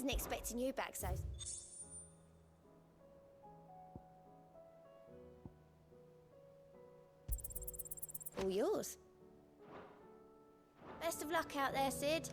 Wasn't expecting you back so... All yours. Best of luck out there, Sid.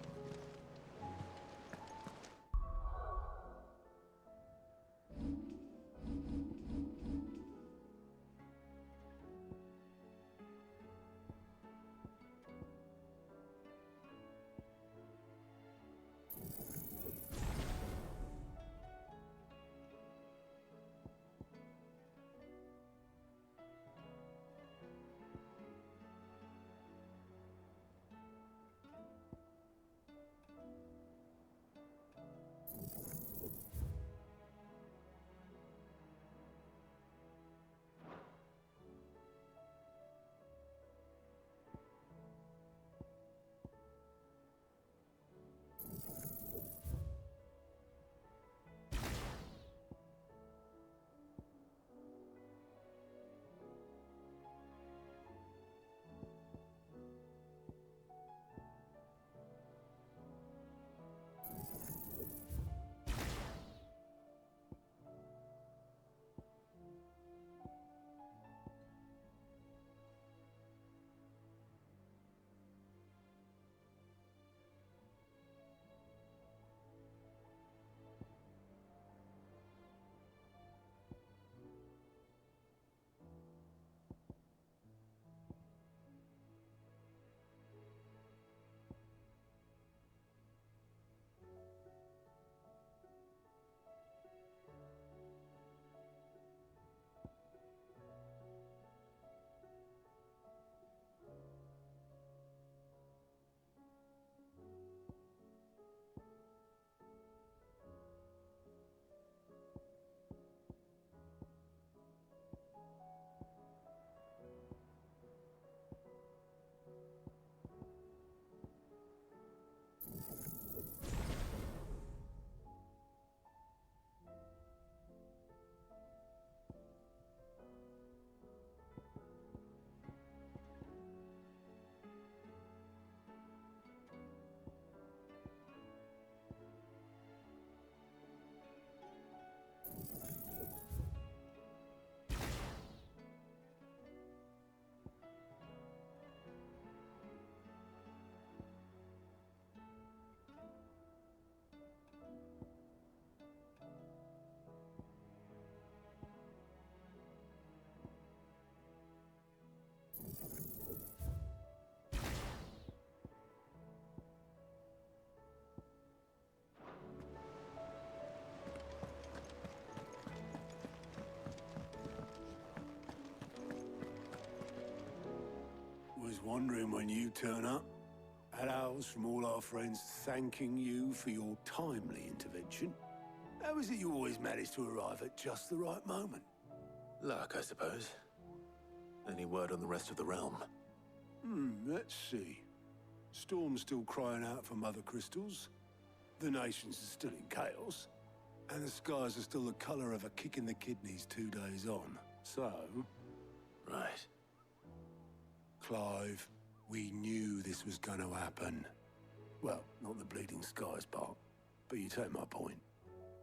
Was wondering when you turn up. Hellos from all our friends thanking you for your timely intervention. How is it you always manage to arrive at just the right moment? Luck, I suppose. Any word on the rest of the realm? Let's see. Storm's still crying out for mother crystals. The nations are still in chaos. And the skies are still the color of a kick in the kidneys 2 days on. So... Right. Clive, we knew this was going to happen. Well, not the bleeding skies part, but you take my point.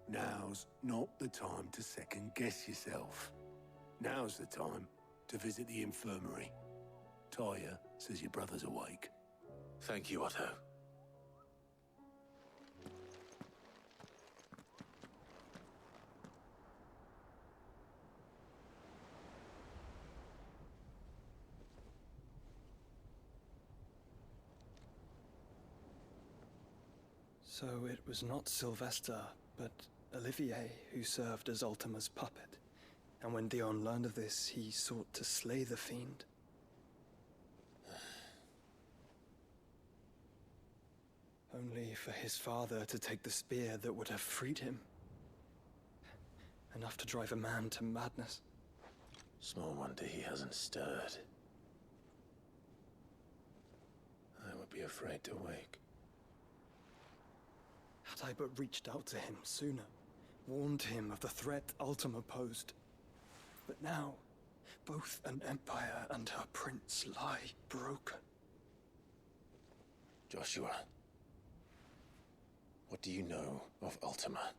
Now's not the time to second-guess yourself. Now's the time to visit the infirmary. Taya says your brother's awake. Thank you, Otto. So it was not Sylvester, but Olivier who served as Ultima's puppet. And when Dion learned of this, he sought to slay the fiend. Only for his father to take the spear that would have freed him. Enough to drive a man to madness. Small wonder he hasn't stirred. I would be afraid to wake. Had I but reached out to him sooner, warned him of the threat Ultima posed. But now, both an empire and her prince lie broken. Joshua. What do you know of Ultima?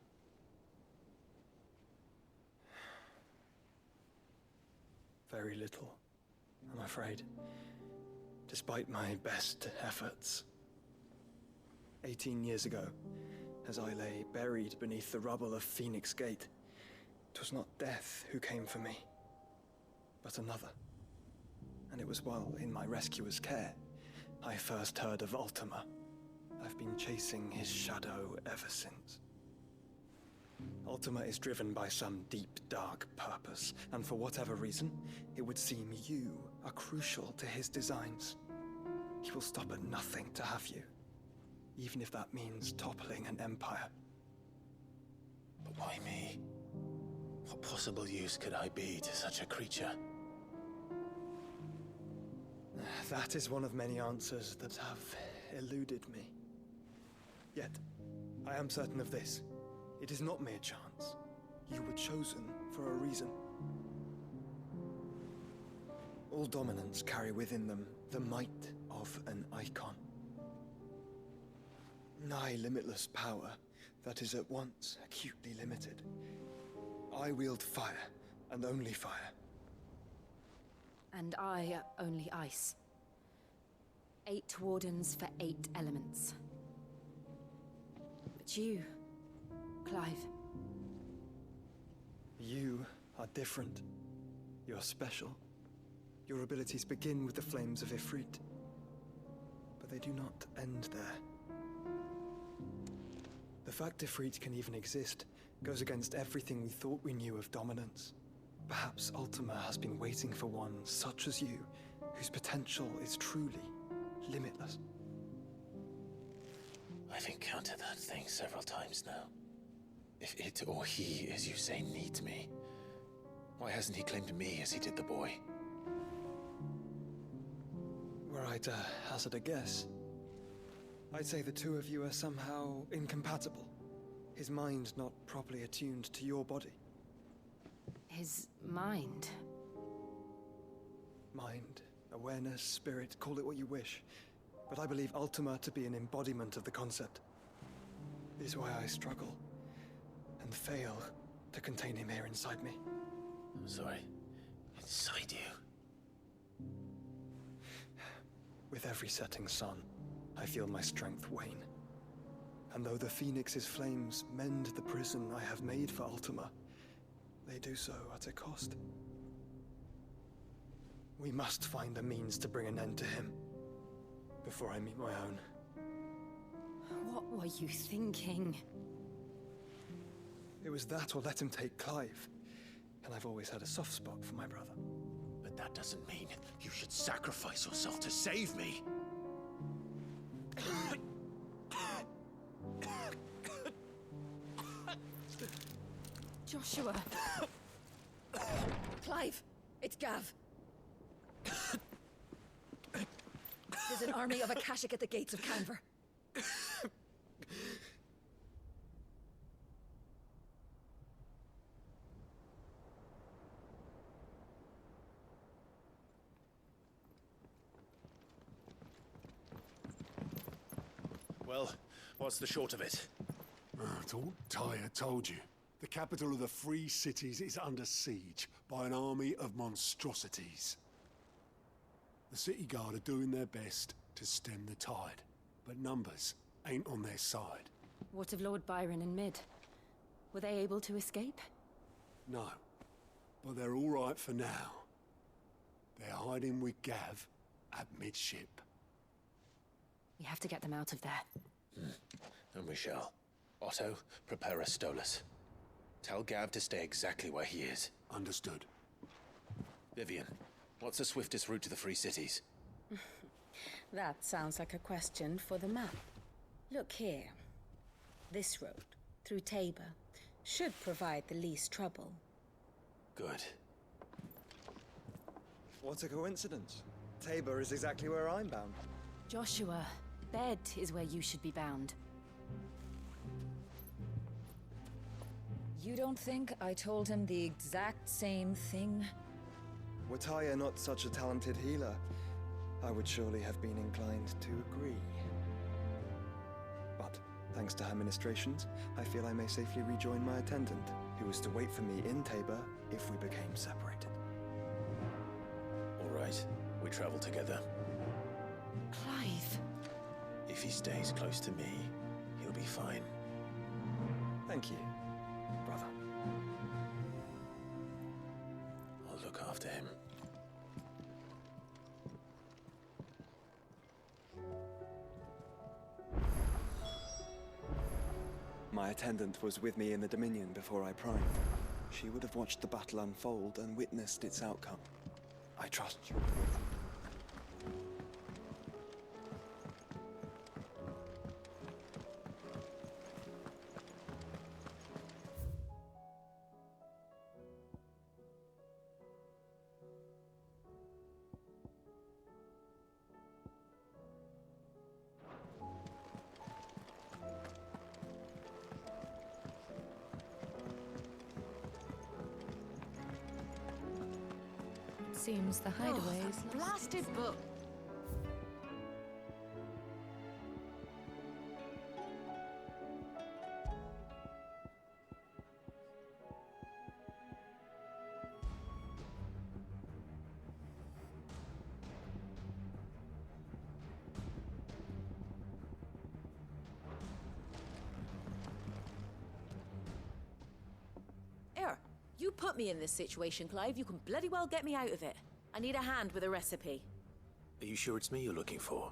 Very little, I'm afraid. Despite my best efforts. 18 years ago, as I lay buried beneath the rubble of Phoenix Gate, 'twas not death who came for me, but another. And it was while in my rescuer's care, I first heard of Ultima. I've been chasing his shadow ever since. Ultima is driven by some deep, dark purpose, and for whatever reason, it would seem you are crucial to his designs. He will stop at nothing to have you, even if that means toppling an empire. But why me? What possible use could I be to such a creature? That is one of many answers that have eluded me. Yet, I am certain of this. It is not mere chance. You were chosen for a reason. All dominants carry within them the might of an icon. Nigh limitless power that is at once acutely limited. I wield fire, and only fire. And I only ice. 8 wardens for 8 elements. But you, Clive. You are different. You're special. Your abilities begin with the flames of Ifrit. But they do not end there. The fact Ifrit can even exist goes against everything we thought we knew of dominance. Perhaps Ultima has been waiting for one such as you, whose potential is truly limitless. I've encountered that thing several times now. If it or he, as you say, needs me, why hasn't he claimed me as he did the boy? Were I to hazard a guess, I'd say the two of you are somehow incompatible. His mind not properly attuned to your body. His mind. Mind, awareness, spirit, call it what you wish. But I believe Ultima to be an embodiment of the concept. It is why I struggle and fail to contain him here inside me. I'm sorry. Inside you? With every setting sun, I feel my strength wane. And though the Phoenix's flames mend the prison I have made for Ultima, they do so at a cost. We must find a means to bring an end to him before I meet my own. What were you thinking? It was that or let him take Clive. And I've always had a soft spot for my brother. But that doesn't mean you should sacrifice yourself to save me. Joshua. Clive, it's Gav. There's an army of Akashic at the gates of Canver. Well, what's the short of it? It's all Tyre told you. The capital of the Free Cities is under siege by an army of monstrosities. The city guard are doing their best to stem the tide, but numbers ain't on their side. What of Lord Byron and Mid? Were they able to escape? No, but they're all right for now. They're hiding with Gav at midship. We have to get them out of there. And we shall. Otto, prepare a Stolas. Tell Gav to stay exactly where he is. Understood. Vivian, what's the swiftest route to the Free Cities? That sounds like a question for the map. Look here. This road, through Tabor, should provide the least trouble. Good. What a coincidence. Tabor is exactly where I'm bound. Joshua, bed is where you should be bound. You don't think I told him the exact same thing? Were Tyre not such a talented healer, I would surely have been inclined to agree. But Thanks to her ministrations, I feel I may safely rejoin my attendant, who was to wait for me in Tabor if we became separated. All right, we travel together. Clive. If he stays close to me, he'll be fine. Thank you, brother. I'll look after him. My attendant was with me in the Dominion before I primed. She would have watched the battle unfold and witnessed its outcome. I trust you. Seems the hideaway is that blasted book. You put me in this situation, Clive. You can bloody well get me out of it. I need a hand with a recipe. Are you sure it's me you're looking for?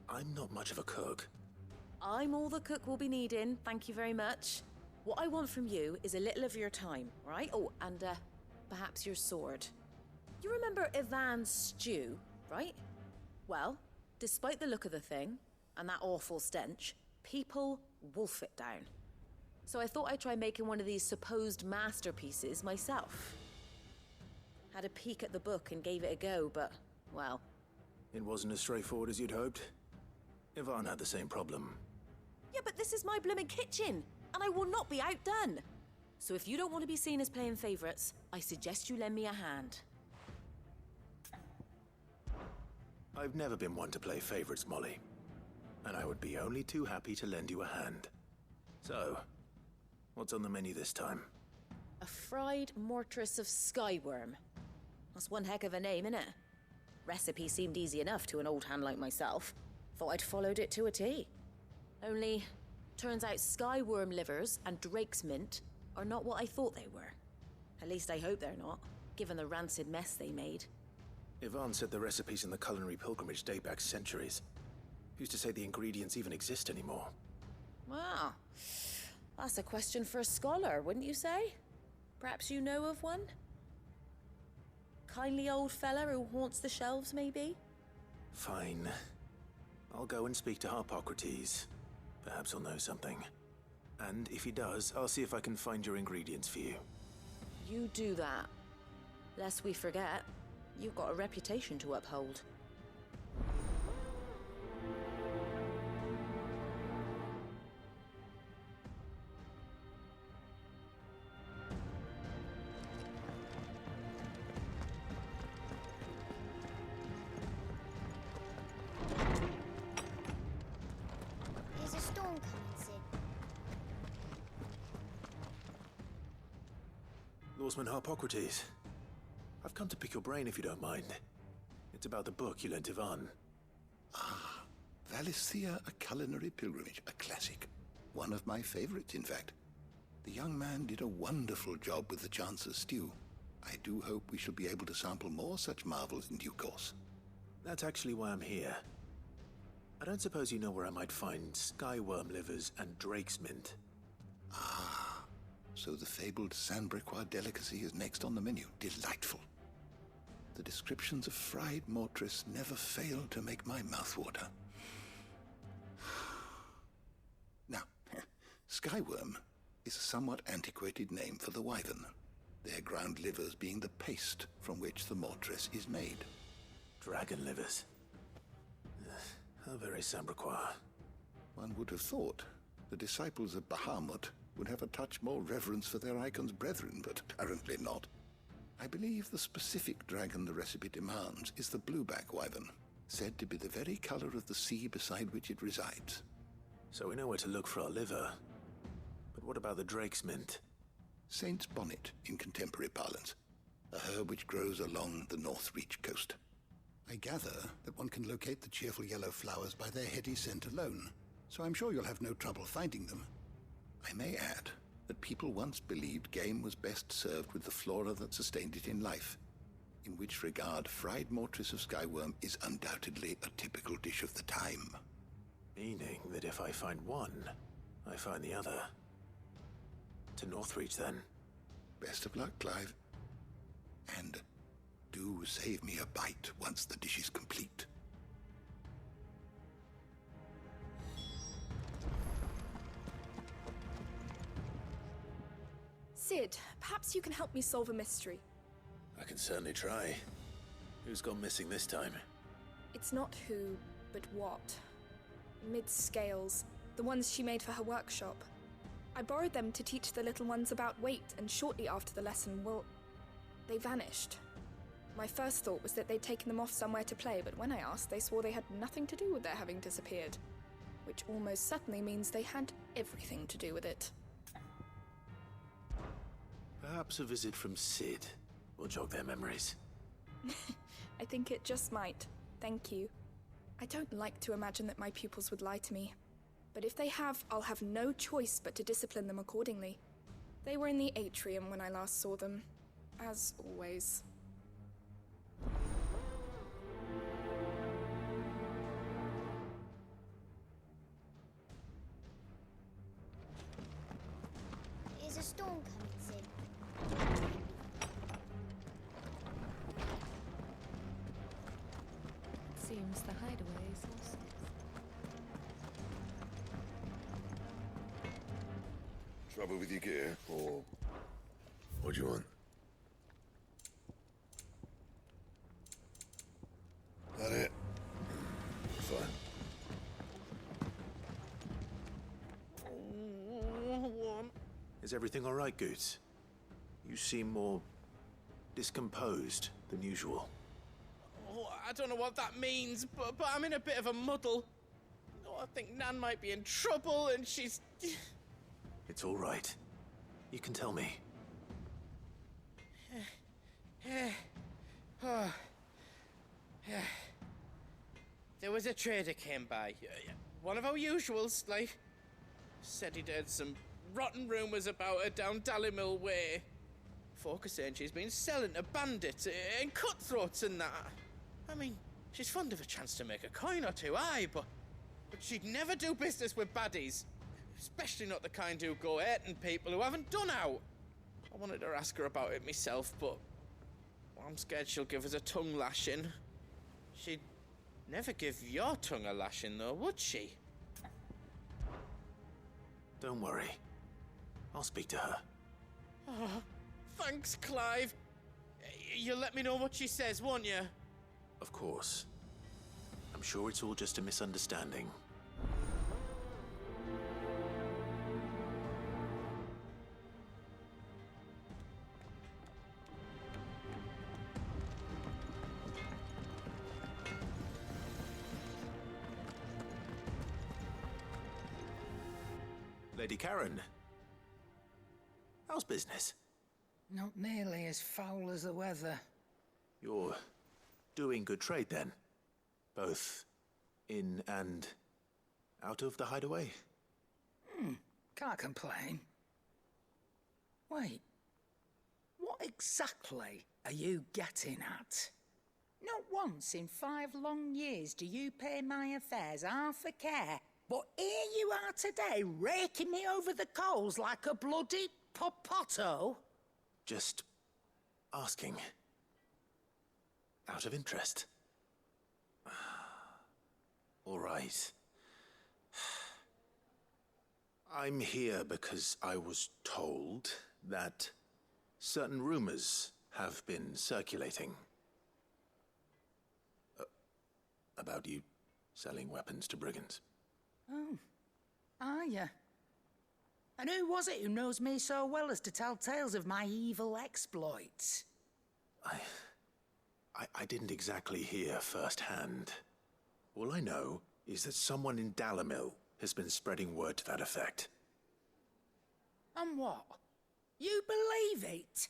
I'm not much of a cook. I'm all the cook will be needing, thank you very much. What I want from you is a little of your time, right? Oh, and perhaps your sword. You remember Ivan's stew, right? Well, despite the look of the thing, and that awful stench, people wolf it down. So I thought I'd try making one of these supposed masterpieces myself. Had a peek at the book and gave it a go, but, well... It wasn't as straightforward as you'd hoped. Ivan had the same problem. Yeah, but this is my blooming kitchen, and I will not be outdone. So if you don't want to be seen as playing favourites, I suggest you lend me a hand. I've never been one to play favourites, Molly. And I would be only too happy to lend you a hand. So, what's on the menu this time? A fried mortress of skyworm. That's one heck of a name, innit? Recipe seemed easy enough to an old hand like myself. Thought I'd followed it to a T. Only, turns out skyworm livers and drake's mint are not what I thought they were. At least I hope they're not, given the rancid mess they made. Ivan said the recipes in the culinary pilgrimage date back centuries. Who's to say the ingredients even exist anymore? Wow. That's a question for a scholar, wouldn't you say? Perhaps you know of one? Kindly old fella who haunts the shelves, maybe? Fine. I'll go and speak to Harpocrates. Perhaps he'll know something. And if he does, I'll see if I can find your ingredients for you. You do that. Lest we forget, you've got a reputation to uphold. There's a storm coming, Sid. Lawsman Harpocrates. I've come to pick your brain if you don't mind. It's about the book you lent Ivan. Ah, Valisthea, A Culinary Pilgrimage, a classic. One of my favorites, in fact. The young man did a wonderful job with the Chance's stew. I do hope we shall be able to sample more such marvels in due course. That's actually why I'm here. I don't suppose you know where I might find skyworm livers and drake's mint. Ah, so the fabled Sandbrequois delicacy is next on the menu. Delightful. The descriptions of fried mortress never fail to make my mouth water. Now, skyworm is a somewhat antiquated name for the wyvern, their ground livers being the paste from which the mortress is made. Dragon livers. How very Sandbrequois. One would have thought the disciples of Bahamut would have a touch more reverence for their icon's brethren, but apparently not. I believe the specific dragon the recipe demands is the blueback wyvern, said to be the very color of the sea beside which it resides. So we know where to look for our liver. But what about the Drake's Mint? Saint's bonnet in contemporary parlance, a herb which grows along the North Reach coast. I gather that one can locate the cheerful yellow flowers by their heady scent alone, so I'm sure you'll have no trouble finding them. I may add that people once believed game was best served with the flora that sustained it in life, in which regard fried mortress of skyworm is undoubtedly a typical dish of the time. Meaning that if I find one, I find the other. To Northreach, then. Best of luck, Clive. And do save me a bite once the dish is complete. Sid, perhaps you can help me solve a mystery. I can certainly try. Who's gone missing this time? It's not who, but what. Mid-scales, the ones she made for her workshop. I borrowed them to teach the little ones about weight, and shortly after the lesson, well, they vanished. My first thought was that they'd taken them off somewhere to play, but when I asked, they swore they had nothing to do with their having disappeared. Which almost certainly means they had everything to do with it. Perhaps a visit from Sid will jog their memories. I think it just might. Thank you. I don't like to imagine that my pupils would lie to me. But if they have, I'll have no choice but to discipline them accordingly. They were in the atrium when I last saw them. As always. Is a storm coming, Sid? Seems the hideaway is also. Trouble with your gear, or what do you want? That it? Fine. Is everything all right, Goots? You seem more discomposed than usual. Oh, I don't know what that means, but I'm in a bit of a muddle. Oh, I think Nan might be in trouble, and she's... It's all right. You can tell me. There was a trader came by. One of our usuals, like. Said he'd heard some rotten rumours about her down Dallymill Way. Folk are saying she's been selling to bandits and cutthroats and that. I mean, she's fond of a chance to make a coin or two, aye, but she'd never do business with baddies. Especially not the kind who go hurting people who haven't done out. I wanted to ask her about it myself, but I'm scared she'll give us a tongue lashing. She'd never give your tongue a lashing, though, would she? Don't worry. I'll speak to her. Oh, thanks, Clive. You'll let me know what she says, won't you? Of course. I'm sure it's all just a misunderstanding. Lady Karen, how's business? Not nearly as foul as the weather. You're doing good trade, then? Both in and out of the hideaway? Can't complain. Wait, what exactly are you getting at? Not once in 5 long years do you pay my affairs half a care. But here you are today, raking me over the coals like a bloody popoto. Just asking. Out of interest. All right. I'm here because I was told that certain rumors have been circulating. About you selling weapons to brigands. Oh, are you? And who was it who knows me so well as to tell tales of my evil exploits? I didn't exactly hear firsthand. All I know is that someone in Dallymill has been spreading word to that effect. And what? You believe it?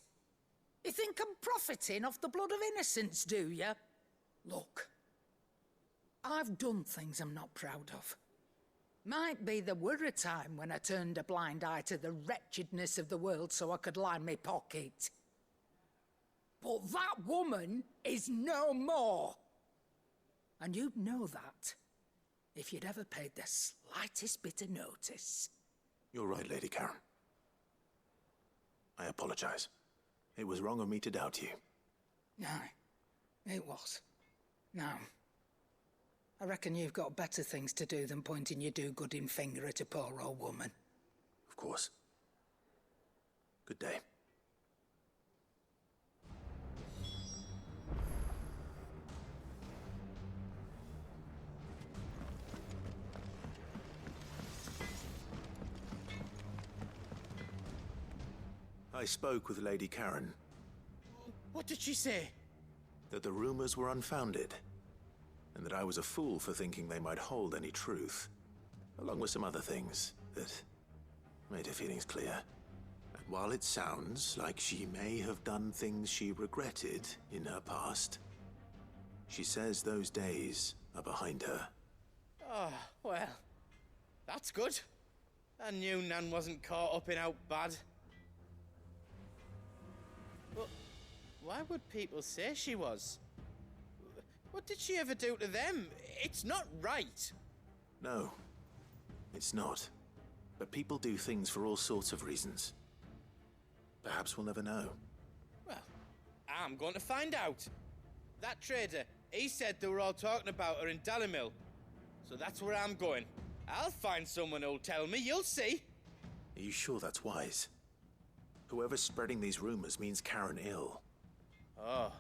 You think I'm profiting off the blood of innocents, do you? Look, I've done things I'm not proud of. Might be there were a time when I turned a blind eye to the wretchedness of the world so I could line my pocket. But that woman is no more. And you'd know that if you'd ever paid the slightest bit of notice. You're right, Lady Karen. I apologize. It was wrong of me to doubt you. No, it was. Now, I reckon you've got better things to do than pointing your do-gooding finger at a poor old woman. Of course. Good day. I spoke with Lady Karen. What did she say? That the rumors were unfounded, and that I was a fool for thinking they might hold any truth, along with some other things that made her feelings clear. And while it sounds like she may have done things she regretted in her past, she says those days are behind her. Oh, well, that's good. I knew Nan wasn't caught up in out bad. But why would people say she was? What did she ever do to them? It's not right. No, it's not. But people do things for all sorts of reasons. Perhaps we'll never know. Well, I'm going to find out. That trader, he said they were all talking about her in Dalimil. So that's where I'm going. I'll find someone who'll tell me, you'll see. Are you sure that's wise? Whoever's spreading these rumors means Karen ill. Oh,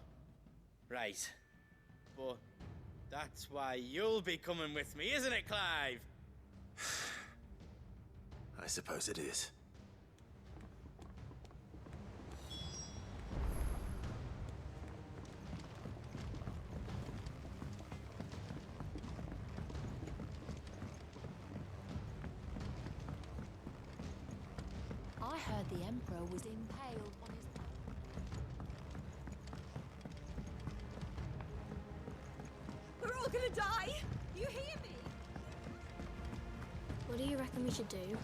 right. But that's why you'll be coming with me, isn't it, Clive? I suppose it is. I heard the Emperor was impaled on his... We're all gonna die! You hear me? What do you reckon we should do?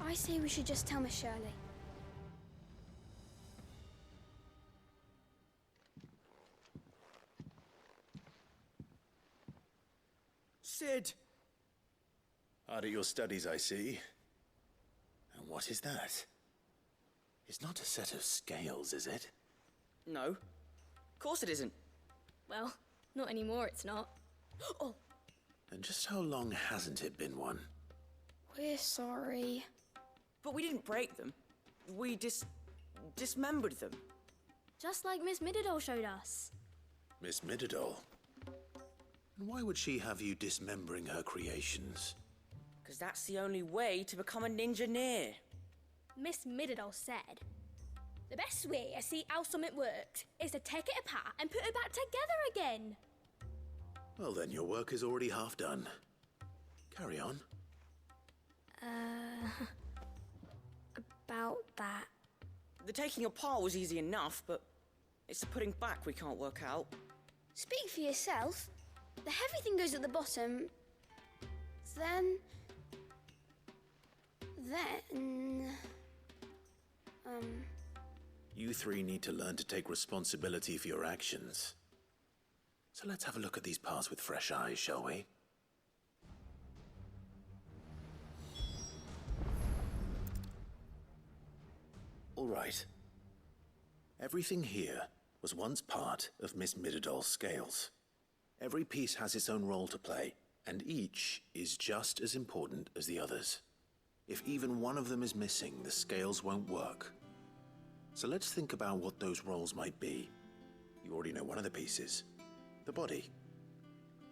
I say we should just tell Miss Shirley. Sid! Hard at your studies, I see. And what is that? It's not a set of scales, is it? No. Of course it isn't. Well, not anymore, it's not. Oh! And just how long hasn't it been one? We're sorry. But we didn't break them. We dismembered them. Just like Miss Mididol showed us. Miss Mididol? And why would she have you dismembering her creations? Because that's the only way to become a ninja-neer. Miss Mididol said, the best way to see how something works is to take it apart and put it back together again. Well then, your work is already half done. Carry on. About that. The taking apart was easy enough, but it's the putting back we can't work out. Speak for yourself. The heavy thing goes at the bottom. Then... You three need to learn to take responsibility for your actions. So let's have a look at these parts with fresh eyes, shall we? All right. Everything here was once part of Miss Mididol's scales. Every piece has its own role to play, and each is just as important as the others. If even one of them is missing, the scales won't work. So let's think about what those roles might be. You already know one of the pieces. The body.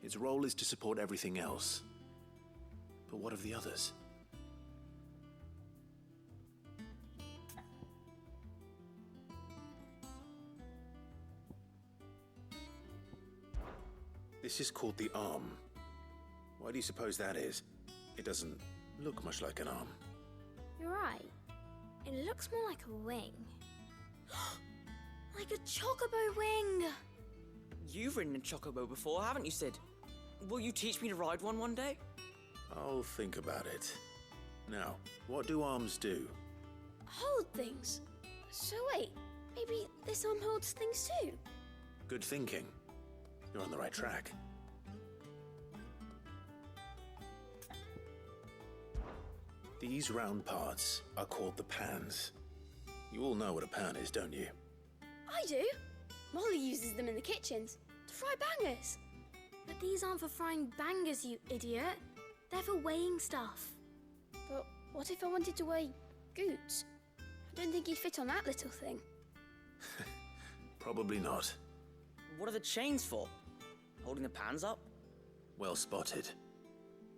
Its role is to support everything else. But what of the others? This is called the arm. Why do you suppose that is? It doesn't look much like an arm. You're right. It looks more like a wing. Like a chocobo wing! You've ridden a chocobo before, haven't you, Sid? Will you teach me to ride one day? I'll think about it. Now, what do arms do? Hold things. So wait, maybe this arm holds things too? Good thinking. You're on the right track. These round parts are called the pans. You all know what a pan is, don't you? I do. Molly uses them in the kitchens to fry bangers. But these aren't for frying bangers, you idiot. They're for weighing stuff. But what if I wanted to weigh Goots? I don't think he'd fit on that little thing. Probably not. What are the chains for? Holding the pans up? Well spotted.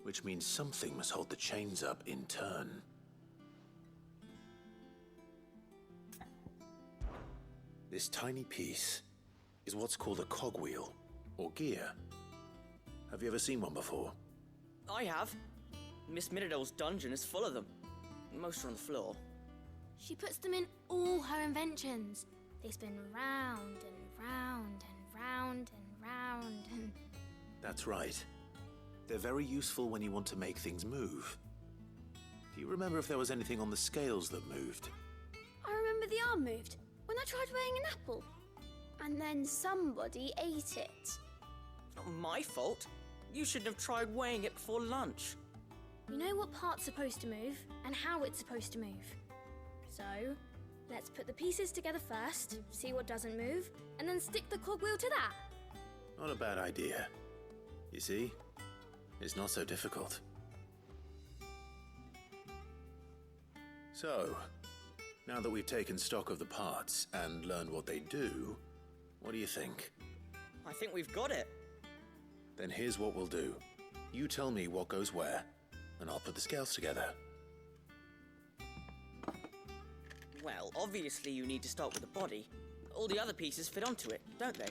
Which means something must hold the chains up in turn. This tiny piece is what's called a cogwheel, or gear. Have you ever seen one before? I have. Miss Middledale's dungeon is full of them. Most are on the floor. She puts them in all her inventions. They spin round and round and round and round and... That's right. They're very useful when you want to make things move. Do you remember if there was anything on the scales that moved? I remember the arm moved when I tried weighing an apple. And then somebody ate it. Not my fault. You shouldn't have tried weighing it before lunch. We know what part's supposed to move and how it's supposed to move. So, let's put the pieces together first, see what doesn't move, and then stick the cogwheel to that. Not a bad idea. You see? It's not so difficult. So, now that we've taken stock of the parts and learned what they do, what do you think? I think we've got it. Then here's what we'll do. You tell me what goes where, and I'll put the scales together. Well, obviously you need to start with the body. All the other pieces fit onto it, don't they?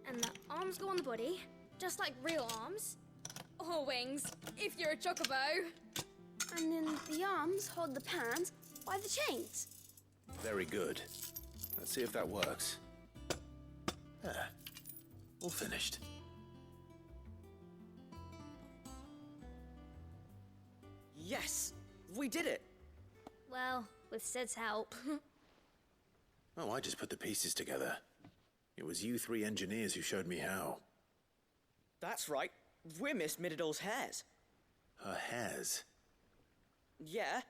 And the arms go on the body, just like real arms. Or wings, if you're a chocobo. And then the arms hold the pans by the chains. Very good. Let's see if that works. There. All finished. Yes! We did it! Well, with Sid's help. Oh, I just put the pieces together. It was you three engineers who showed me how. That's right. We're Miss Middledale's hares. Her hairs? Yeah,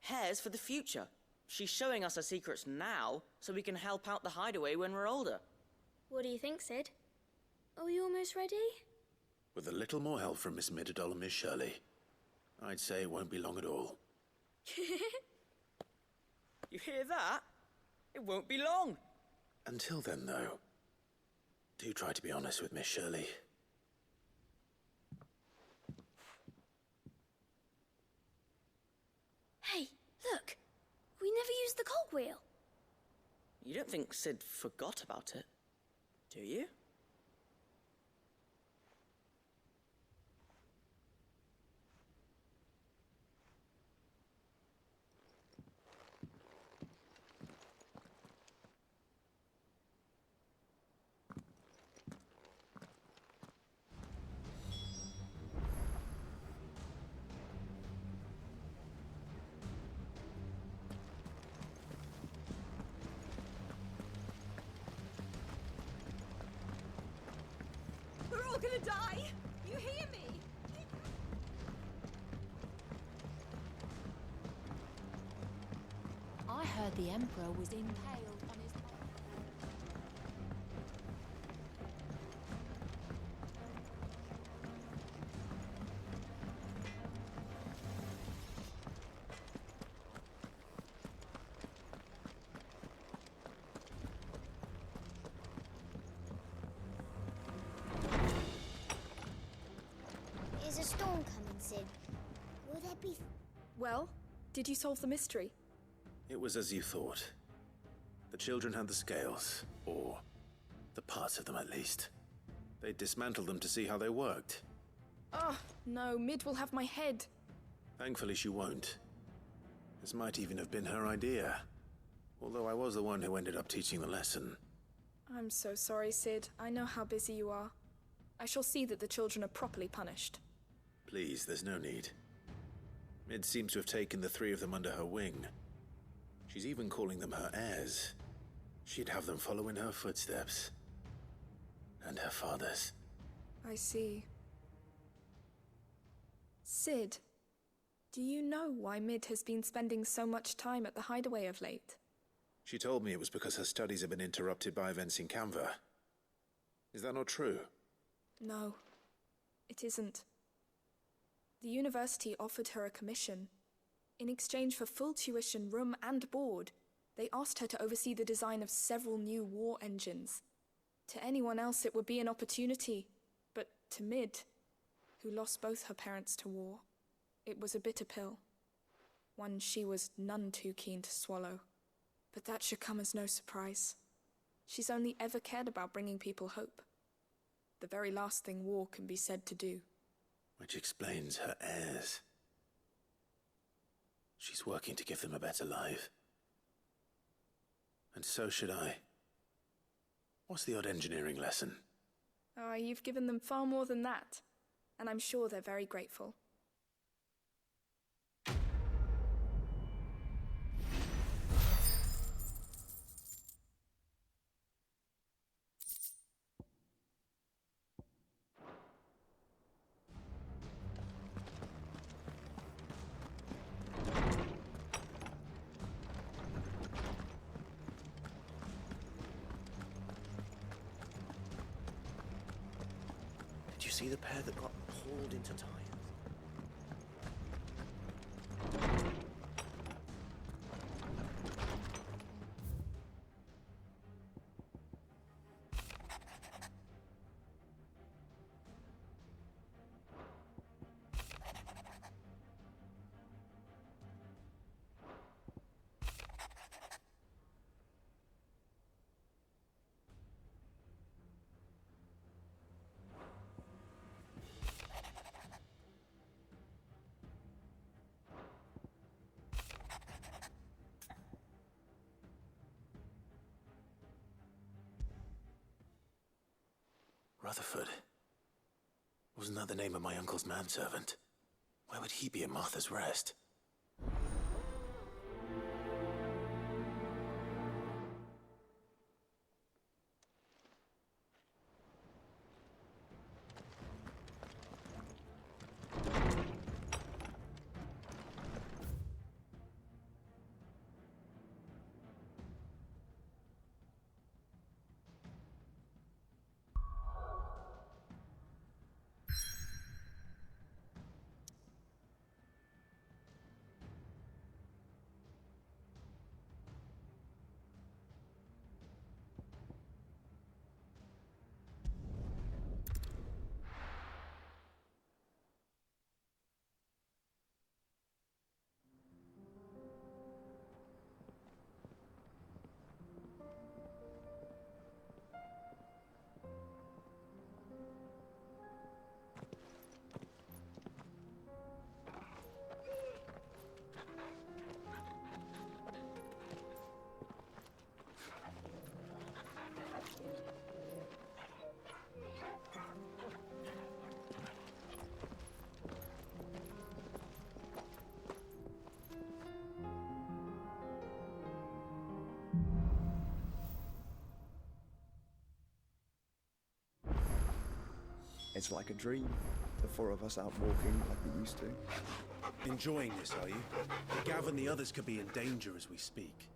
hares for the future. She's showing us her secrets now, so we can help out the hideaway when we're older. What do you think, Sid? Are we almost ready? With a little more help from Miss Middledale and Miss Shirley, I'd say it won't be long at all. You hear that? It won't be long. Until then, though, do try to be honest with Miss Shirley. Hey, look! We never used the cogwheel. You don't think Sid forgot about it, do you? We're all gonna die! You hear me? I heard the Emperor was impaled on his... Is a storm coming, Sid? Will there be... Well, did you solve the mystery? It was as you thought. The children had the scales, or the parts of them at least. They dismantled them to see how they worked. Oh, no, Mid will have my head. Thankfully, she won't. This might even have been her idea. Although I was the one who ended up teaching the lesson. I'm so sorry, Sid. I know how busy you are. I shall see that the children are properly punished. Please, there's no need. Mid seems to have taken the three of them under her wing. She's even calling them her heirs. She'd have them follow in her footsteps. And her father's. I see. Sid, do you know why Mid has been spending so much time at the hideaway of late? She told me it was because her studies have been interrupted by events in Canva. Is that not true? No, it isn't. The university offered her a commission. In exchange for full tuition, room and board, they asked her to oversee the design of several new war engines. To anyone else it would be an opportunity, but to Mid, who lost both her parents to war, it was a bitter pill. One she was none too keen to swallow. But that should come as no surprise. She's only ever cared about bringing people hope. The very last thing war can be said to do. Which explains her heirs. She's working to give them a better life. And so should I. What's the odd engineering lesson? Oh, you've given them far more than that. And I'm sure they're very grateful. Did you see the pair that got hauled into tires? Rutherford. Wasn't that the name of my uncle's manservant? Where would he be at Martha's Rest? It's like a dream. The four of us out walking like we used to. Enjoying this, are you? Gav and the others could be in danger as we speak.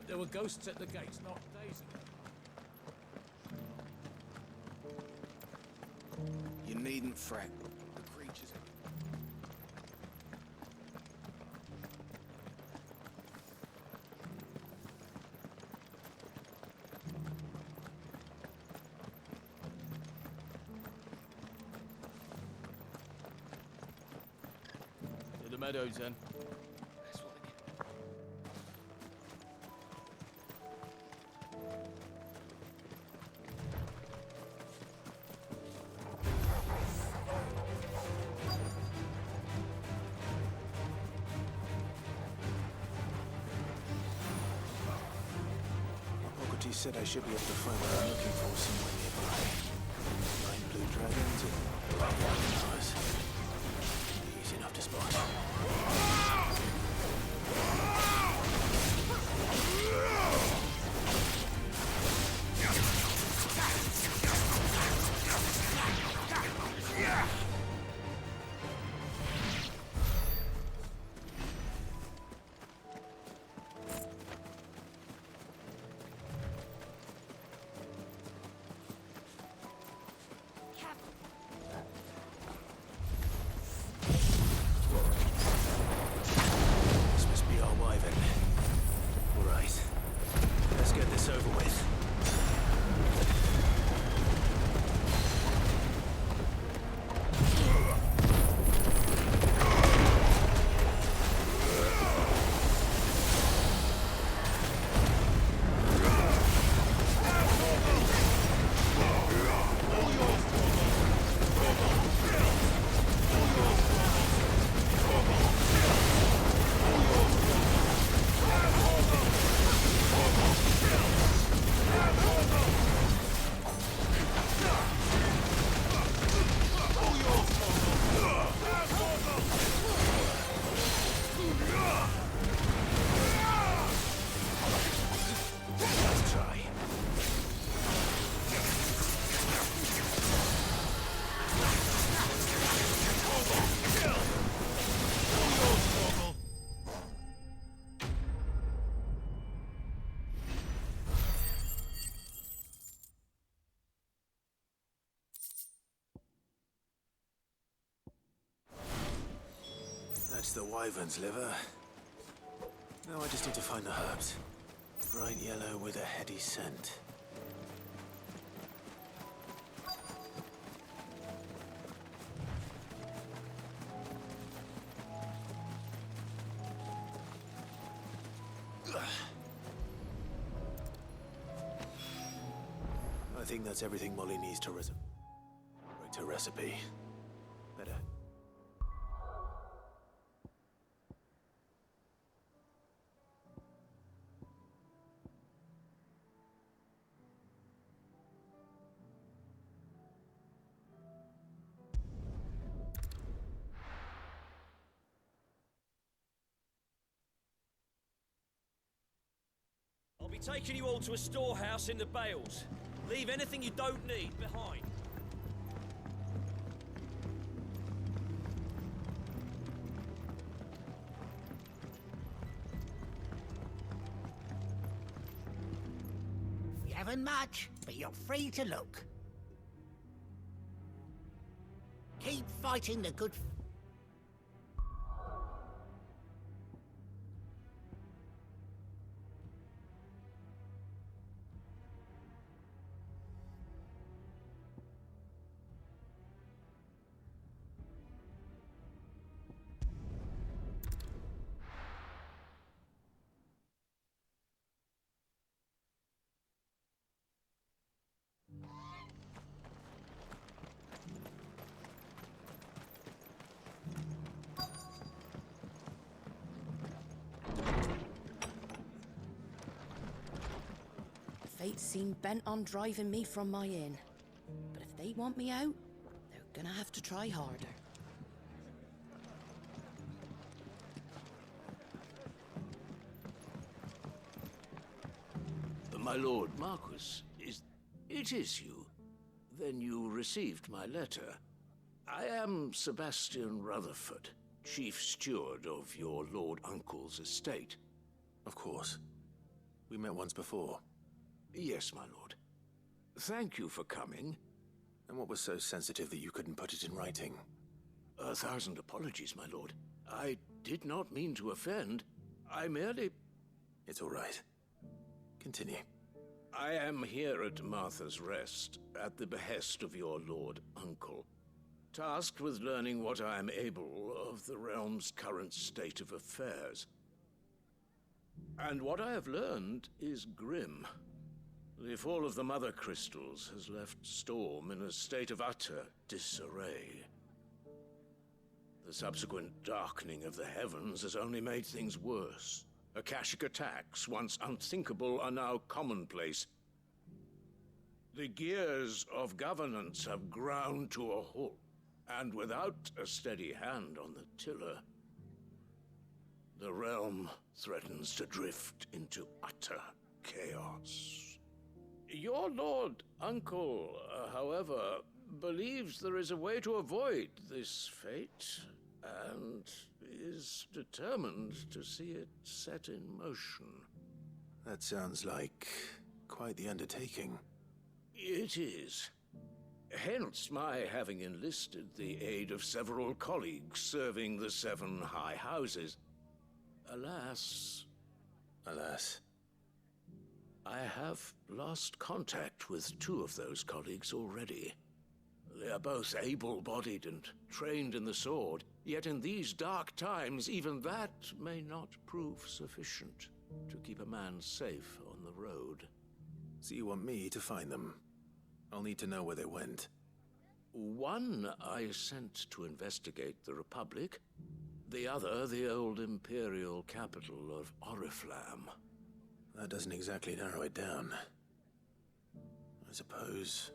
There were ghosts at the gates not days ago. needn't fret. The creatures are... To the meadows, then. He said I should be able to find what I'm looking for somewhere nearby. 9 blue dragons and black dragonflies. Easy enough to spot. That's the wyvern's liver. Now I just need to find the herbs. Bright yellow with a heady scent. I think that's everything Molly needs to write a recipe. Better. I'll be taking you all to a storehouse in the Bales. Leave anything you don't need behind. We haven't much, but you're free to look. Keep fighting the good. Fate seem bent on driving me from my inn. But if they want me out, they're gonna have to try harder. My lord Marquis, it is you. Then you received my letter. I am Sebastian Rutherford, chief steward of your lord uncle's estate. Of course. We met once before. Yes, my lord. Thank you for coming. And what was so sensitive that you couldn't put it in writing? 1,000 apologies, my lord. I did not mean to offend. I merely... It's all right. Continue. I am here at Martha's Rest, at the behest of your lord uncle, tasked with learning what I am able of the realm's current state of affairs. And what I have learned is grim. The fall of the Mother Crystals has left Storm in a state of utter disarray. The subsequent darkening of the heavens has only made things worse. Akashic attacks, once unthinkable, are now commonplace. The gears of governance have ground to a halt, and without a steady hand on the tiller, the realm threatens to drift into utter chaos. Your lord uncle, however, believes there is a way to avoid this fate, and is determined to see it set in motion. That sounds like quite the undertaking. It is. Hence my having enlisted the aid of several colleagues serving the 7 high houses. Alas, I have lost contact with 2 of those colleagues already. They are both able-bodied and trained in the sword, yet in these dark times, even that may not prove sufficient to keep a man safe on the road. So you want me to find them? I'll need to know where they went. One I sent to investigate the Republic, the other the old Imperial capital of Oriflamme. That doesn't exactly narrow it down. I suppose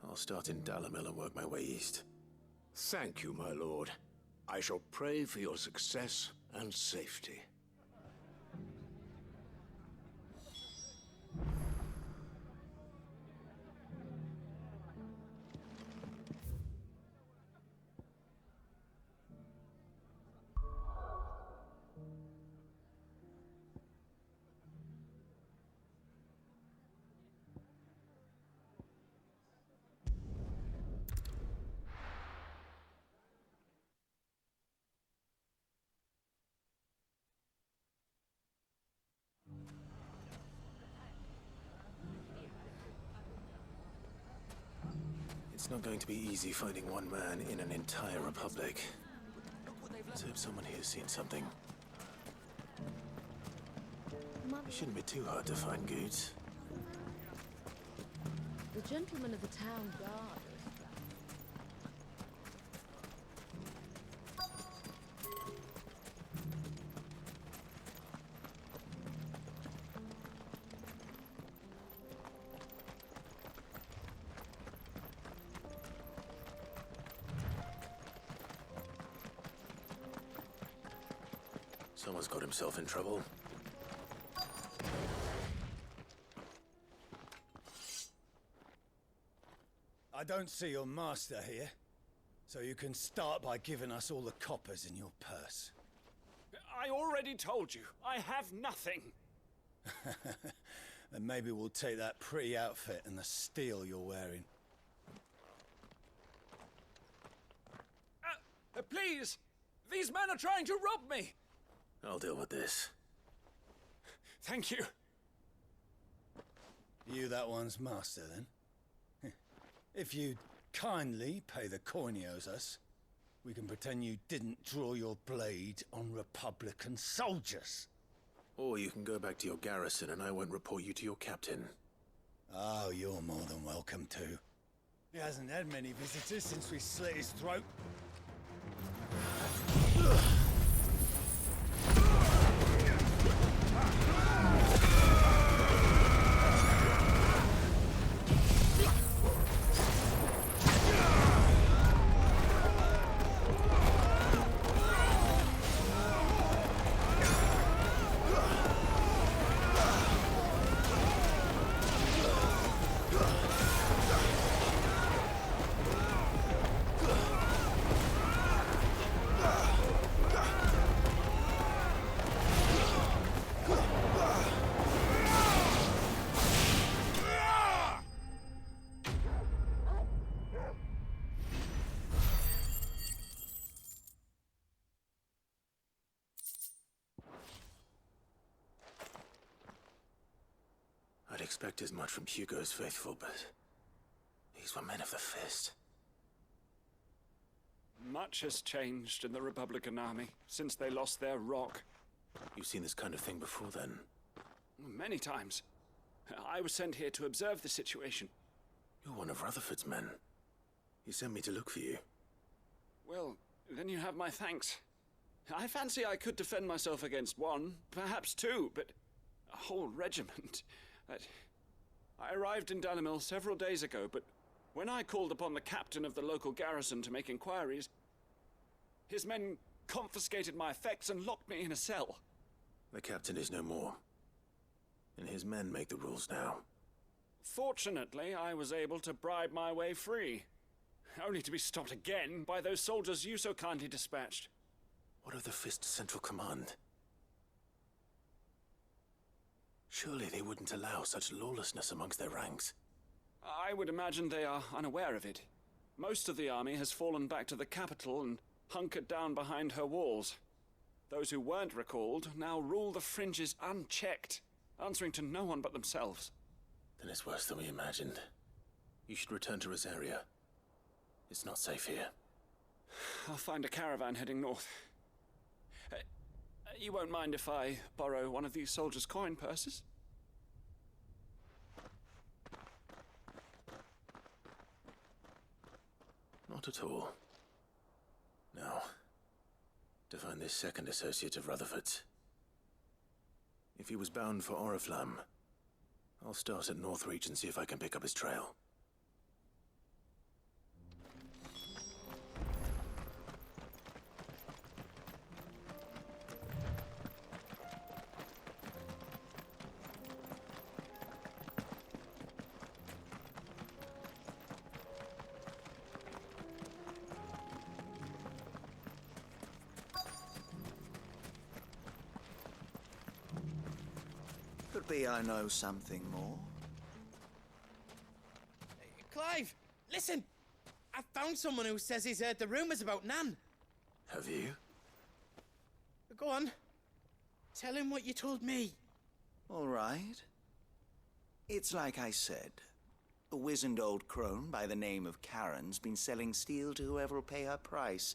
I'll start in Dalimil and work my way east. Thank you, my lord. I shall pray for your success and safety. It's not going to be easy finding one man in an entire republic. Let's hope someone here's seen something. It shouldn't be too hard to find goods. The gentleman of the town guard. Someone's got himself in trouble. I don't see your master here, so you can start by giving us all the coppers in your purse. I already told you, I have nothing. Then maybe we'll take that pretty outfit and the steel you're wearing. Please! These men are trying to rob me! I'll deal with this. Thank you. You that one's master, then? If you'd kindly pay the coin he owes us, we can pretend you didn't draw your blade on Republican soldiers. Or you can go back to your garrison and I won't report you to your captain. Oh, you're more than welcome to. He hasn't had many visitors since we slit his throat. expect as much from Hugo's faithful, but these were men of the fist. Much has changed in the Republican Army since they lost their rock. You've seen this kind of thing before, then? Many times. I was sent here to observe the situation. You're one of Rutherford's men. He sent me to look for you. Well, then you have my thanks. I fancy I could defend myself against one, perhaps two, but a whole regiment. I arrived in Dalimil several days ago, but when I called upon the captain of the local garrison to make inquiries, his men confiscated my effects and locked me in a cell. The captain is no more, and his men make the rules now. Fortunately, I was able to bribe my way free, only to be stopped again by those soldiers you so kindly dispatched. What of the Fist's Central Command? Surely they wouldn't allow such lawlessness amongst their ranks. I would imagine they are unaware of it. Most of the army has fallen back to the capital and hunkered down behind her walls. Those who weren't recalled now rule the fringes unchecked, answering to no one but themselves. Then it's worse than we imagined. You should return to Rosaria. It's not safe here. I'll find a caravan heading north. You won't mind if I borrow one of these soldiers' coin purses? Not at all. Now, to find this second associate of Rutherford's. If he was bound for Oriflamme, I'll start at Northreach and see if I can pick up his trail. Could be I know something more. Clive, listen! I found someone who says he's heard the rumours about Nan. Have you? Go on. Tell him what you told me. All right. It's like I said. A wizened old crone by the name of Karen's been selling steel to whoever will pay her price,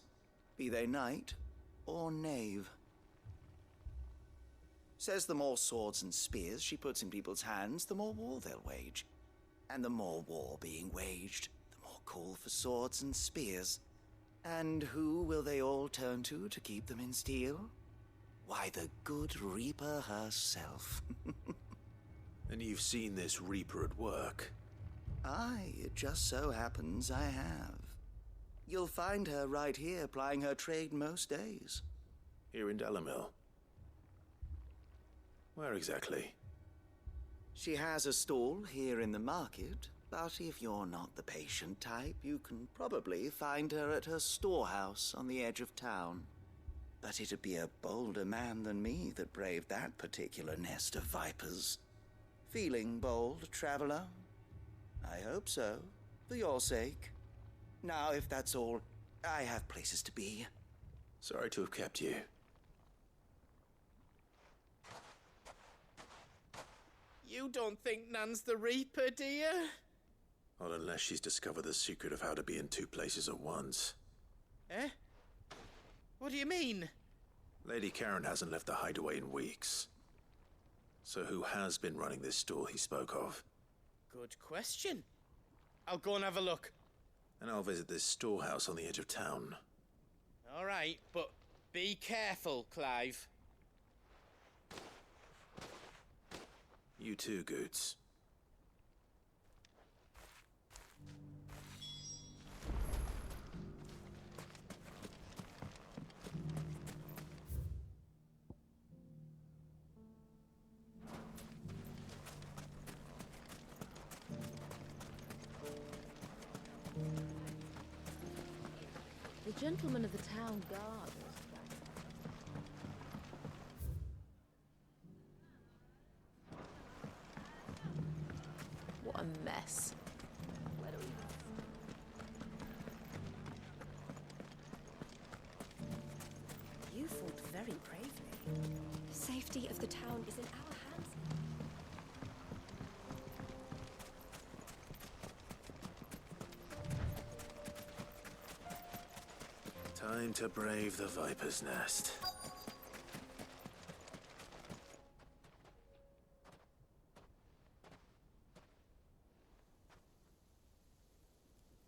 be they knight or knave. Says the more swords and spears she puts in people's hands, the more war they'll wage. And the more war being waged, the more call for swords and spears. And who will they all turn to keep them in steel? Why, the good Reaper herself. And you've seen this Reaper at work? Aye, it just so happens I have. You'll find her right here plying her trade most days. Here in Dalimil? Where exactly? She has a stall here in the market, but if you're not the patient type, you can probably find her at her storehouse on the edge of town. But it'd be a bolder man than me that braved that particular nest of vipers. Feeling bold, traveler? I hope so, for your sake. Now, if that's all, I have places to be. Sorry to have kept you. You don't think Nan's the Reaper, do you? Not unless she's discovered the secret of how to be in two places at once. Eh? What do you mean? Lady Karen hasn't left the hideaway in weeks. So who has been running this stall he spoke of? Good question. I'll go and have a look. And I'll visit this storehouse on the edge of town. All right, but be careful, Clive. You too, Goots. The gentleman of the town guard. What a mess. Where do we... You fought very bravely. The safety of the town is in our hands. Time to brave the Viper's Nest.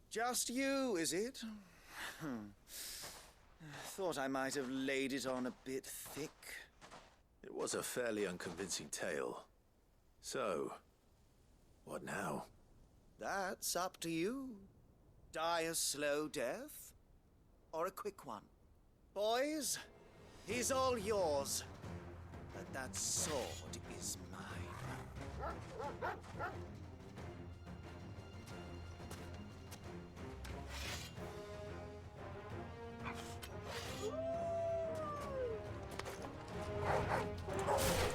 Just you, is it? Thought I might have laid it on a bit thick. It was a fairly unconvincing tale. So, what now? That's up to you. Die a slow death, or a quick one. Boys, he's all yours. But that sword is mine.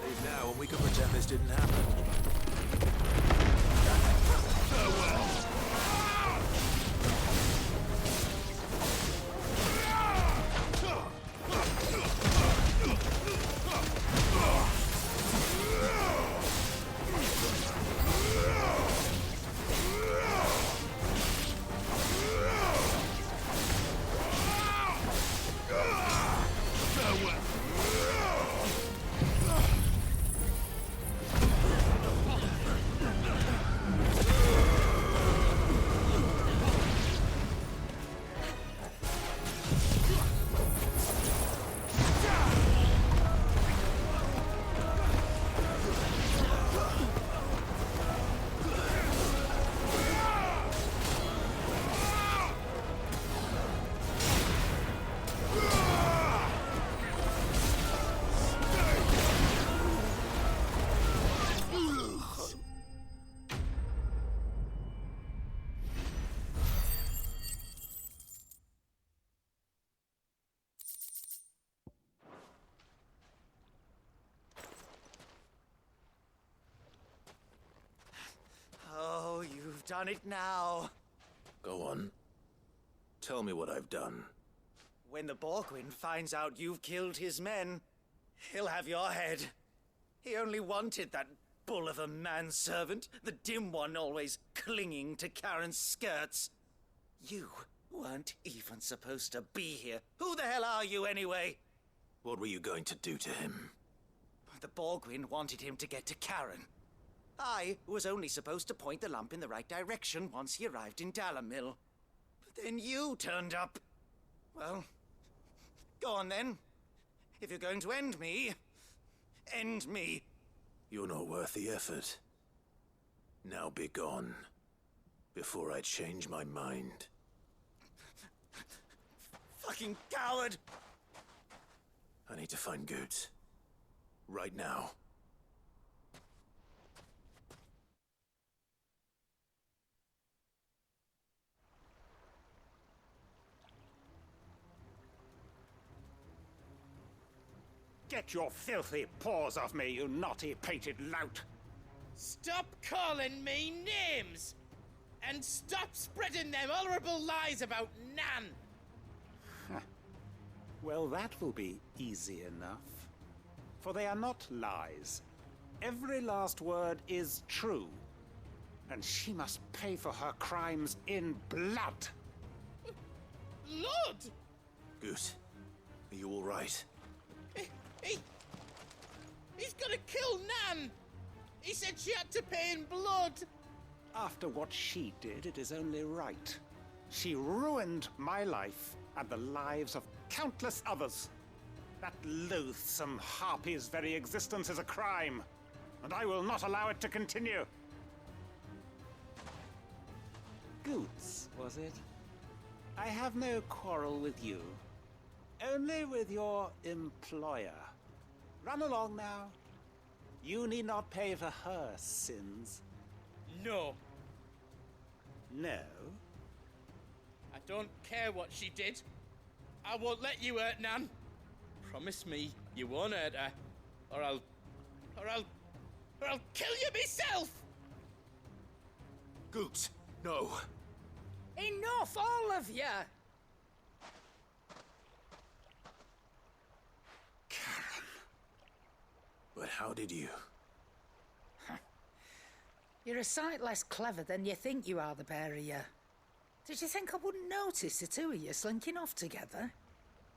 Leave now and we can pretend this didn't happen. Oh, you've done it now. Go on. Tell me what I've done. When the Borgwyn finds out you've killed his men, he'll have your head. He only wanted that bull of a manservant, the dim one always clinging to Karen's skirts. You weren't even supposed to be here. Who the hell are you anyway? What were you going to do to him? The Borgwyn wanted him to get to Karen. I was only supposed to point the lamp in the right direction once he arrived in Dalamil. But then you turned up. Well, go on then. If you're going to end me, end me. You're not worth the effort. Now be gone, before I change my mind. Fucking coward! I need to find Goots. Right now. Get your filthy paws off me, you naughty painted lout! Stop calling me names! And stop spreading them horrible lies about Nan! Well, that will be easy enough. For they are not lies. Every last word is true. And she must pay for her crimes in blood. Blood? Goot, are you all right? He's gonna kill Nan! He said she had to pay in blood! After what she did, it is only right. She ruined my life and the lives of countless others. That loathsome harpy's very existence is a crime, and I will not allow it to continue. Goots, was it? I have no quarrel with you. Only with your employer. Run along now. You need not pay for her sins. No. No? I don't care what she did. I won't let you hurt Nan. Promise me you won't hurt her, or I'll kill you myself! Goots, no. Enough, all of you! But how did you? You're a sight less clever than you think you are, the pair of you. Did you think I wouldn't notice the two of you slinking off together?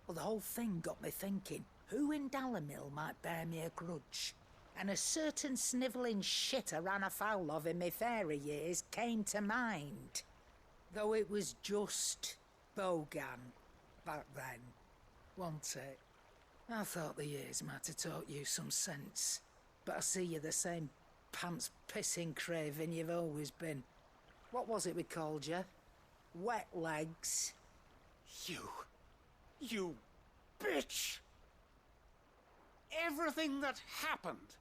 Well, the whole thing got me thinking, who in Dalimil might bear me a grudge? And a certain snivelling shit I ran afoul of in my fairy years came to mind. Though it was just Bogan back then, wasn't it? I thought the years might have taught you some sense, but I see you're the same pants-pissing craven you've always been. What was it we called you? Wet legs? You bitch! Everything that happened,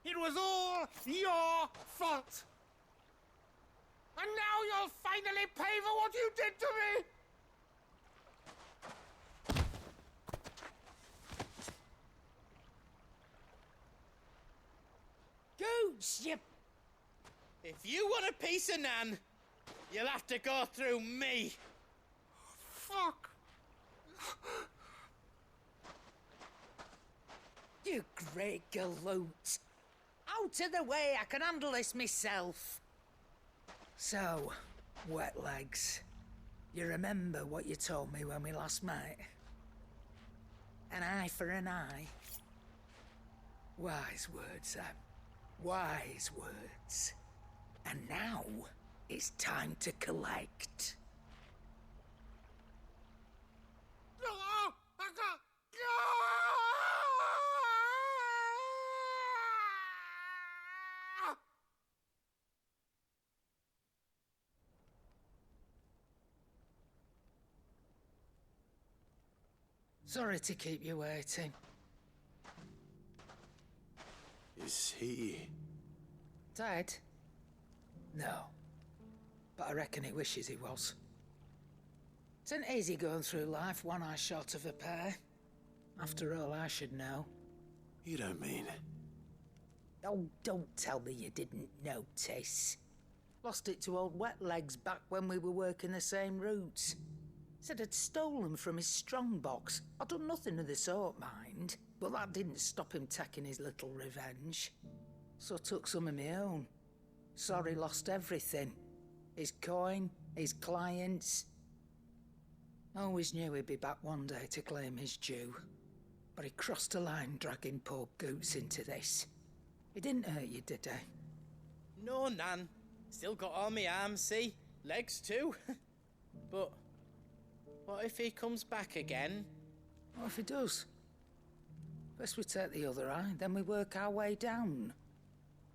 it was all your fault! And now you'll finally pay for what you did to me! Goots, you... If you want a piece of Nan, you'll have to go through me. Fuck! You great galoot. Out of the way, I can handle this myself. So, wet legs, you remember what you told me when we last met? An eye for an eye. Wise words, Sam. Wise words. And now, it's time to collect. Sorry to keep you waiting. Is he... Dead? No. But I reckon he wishes he was. It isn't easy going through life one eye short of a pair. After all, I should know. You don't mean... Oh, don't tell me you didn't notice. Lost it to old Wet Legs back when we were working the same routes. Said I'd stolen from his strongbox. I'd done nothing of the sort, mind. But that didn't stop him taking his little revenge. So I took some of my own. Sorry, lost everything. His coin, his clients. Always knew he'd be back one day to claim his due. But he crossed a line dragging poor Goots into this. He didn't hurt you, did he? No, Nan. Still got all my arms, see? Legs too. But what if he comes back again? What if he does? First we take the other eye, then we work our way down.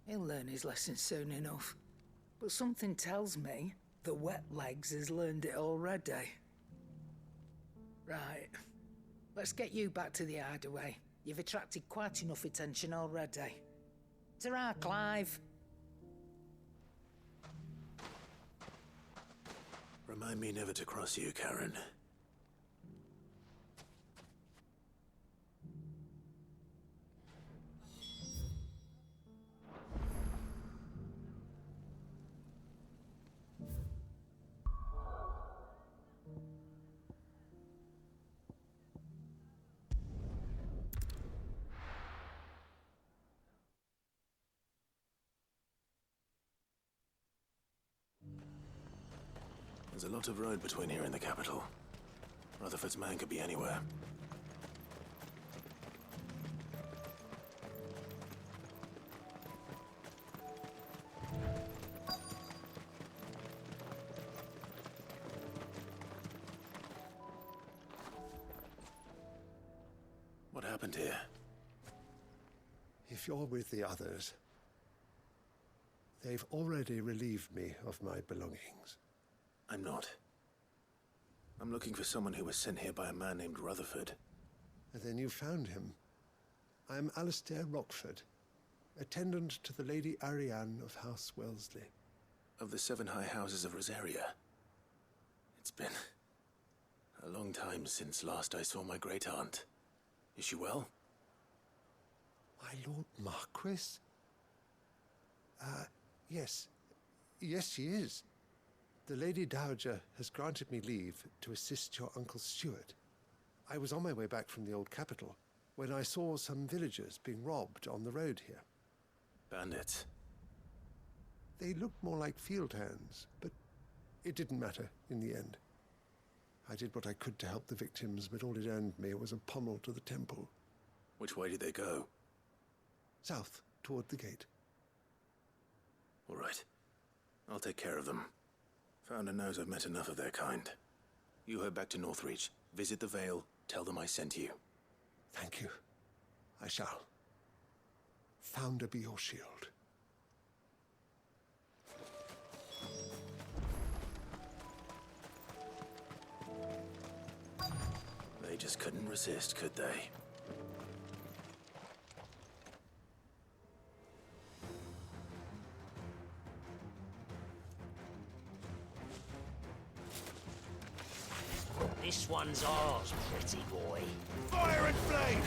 He'll learn his lesson soon enough. But something tells me the Wet Legs has learned it already. Right. Let's get you back to the hideaway. You've attracted quite enough attention already. Ta-ra, Clive. Remind me never to cross you, Karen. There's a lot of road between here and the capital. Rutherford's man could be anywhere. What happened here? If you're with the others, they've already relieved me of my belongings. I'm not. I'm looking for someone who was sent here by a man named Rutherford. And then you found him. I'm Alistair Rockford, attendant to the Lady Ariane of House Wellesley. Of the 7 high houses of Rosaria. It's been a long time since last I saw my great-aunt. Is she well? My Lord Marquis? Yes. Yes, she is. The Lady Dowager has granted me leave to assist your Uncle Stuart. I was on my way back from the old capital when I saw some villagers being robbed on the road here. Bandits? They looked more like field hands, but it didn't matter in the end. I did what I could to help the victims, but all it earned me was a pommel to the temple. Which way did they go? South, toward the gate. All right. I'll take care of them. Founder knows I've met enough of their kind. You head back to Northreach, visit the Vale, tell them I sent you. Thank you. I shall. Founder be your shield. They just couldn't resist, could they? This one's ours, pretty boy. Fire and flame!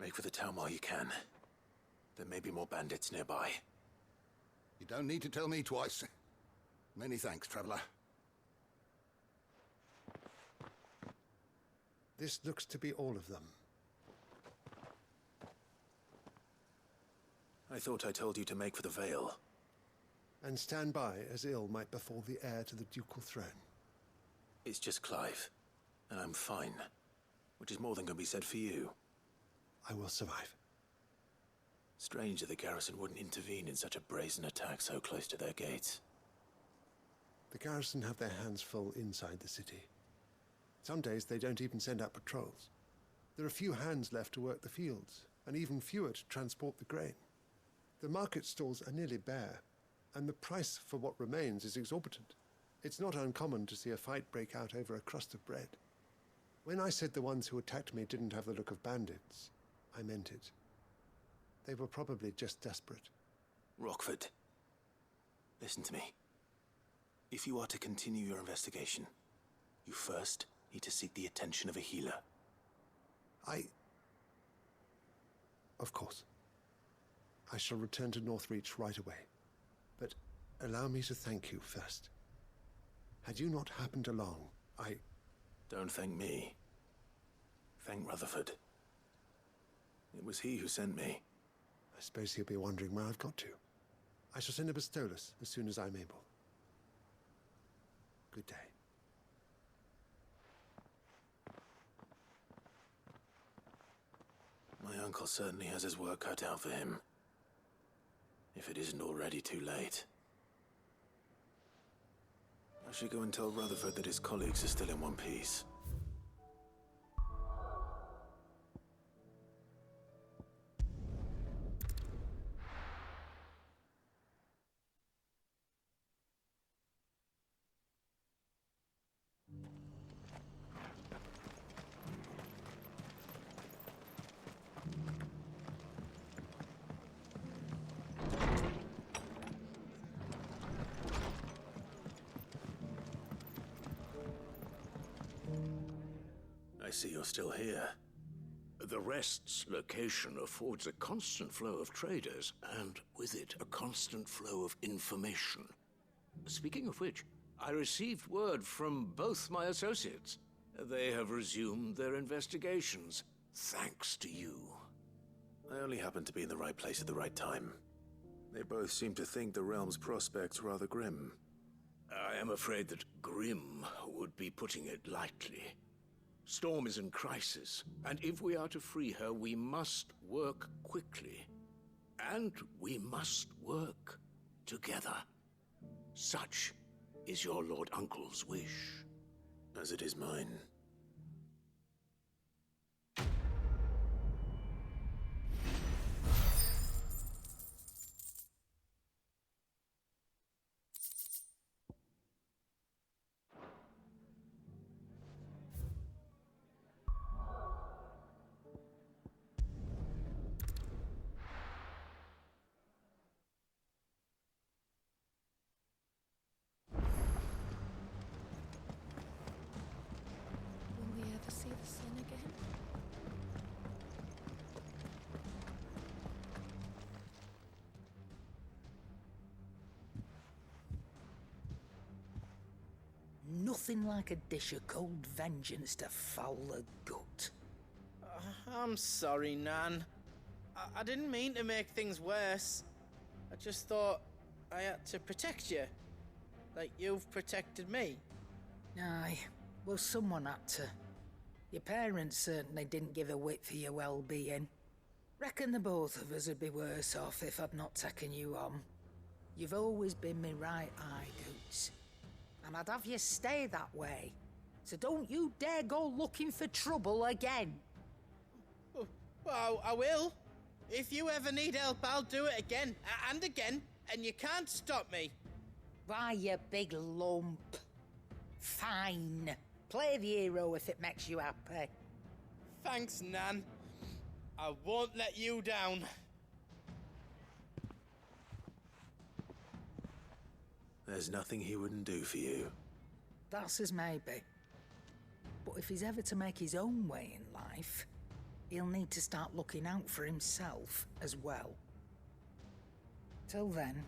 Make for the town while you can. There may be more bandits nearby. You don't need to tell me twice. Many thanks, traveler. This looks to be all of them. I thought I told you to make for the Vale. And stand by as ill might befall the heir to the ducal throne. It's just Clive, and I'm fine. Which is more than can be said for you. I will survive. Strange that the garrison wouldn't intervene in such a brazen attack so close to their gates. The garrison have their hands full inside the city. Some days they don't even send out patrols. There are few hands left to work the fields, and even fewer to transport the grain. The market stalls are nearly bare, and the price for what remains is exorbitant. It's not uncommon to see a fight break out over a crust of bread. When I said the ones who attacked me didn't have the look of bandits, I meant it. They were probably just desperate. Rockford, listen to me. If you are to continue your investigation, you first need to seek the attention of a healer. Of course. I shall return to Northreach right away. But allow me to thank you first. Had you not happened along, Don't thank me. Thank Rutherford. It was he who sent me. I suppose he'll be wondering where I've got to. I shall send a Bastolus as soon as I'm able. Good day. My uncle certainly has his work cut out for him. If it isn't already too late. I should go and tell Rutherford that his colleagues are still in one piece. I see you're still here. The Rest's location affords a constant flow of traders, and with it, a constant flow of information. Speaking of which, I received word from both my associates. They have resumed their investigations, thanks to you. I only happened to be in the right place at the right time. They both seem to think the realm's prospects rather grim. I am afraid that grim would be putting it lightly. Storm is in crisis, and if we are to free her, we must work quickly. And we must work together. Such is your Lord Uncle's wish. As it is mine. Will we ever see the sun again? Nothing like a dish of cold vengeance to foul the gut. I'm sorry, Nan. I didn't mean to make things worse. I just thought I had to protect you. Like you've protected me. Aye, well, someone had to. Your parents certainly didn't give a whit for your well-being. Reckon the both of us would be worse off if I'd not taken you on. You've always been me right eye, Goots. And I'd have you stay that way. So don't you dare go looking for trouble again. Well, I will. If you ever need help, I'll do it again and again, and you can't stop me. Why, you big lump. Fine. Play the hero if it makes you happy. Thanks, Nan. I won't let you down. There's nothing he wouldn't do for you. That's as maybe. But if he's ever to make his own way in life, he'll need to start looking out for himself as well. Till then,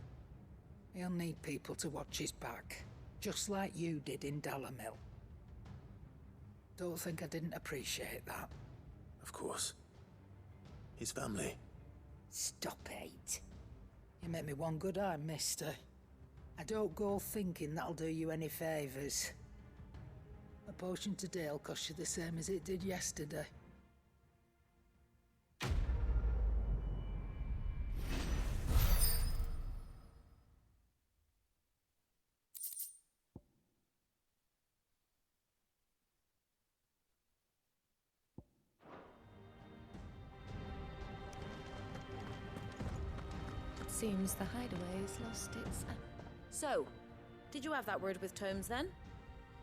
he'll need people to watch his back, just like you did in Dalamil. Don't think I didn't appreciate that. Of course. His family. Stop it. You make me one good eye, mister. I don't go thinking that'll do you any favours. A potion today'll cost you the same as it did yesterday. Seems the hideaway's lost its... So, did you have that word with Tomes then?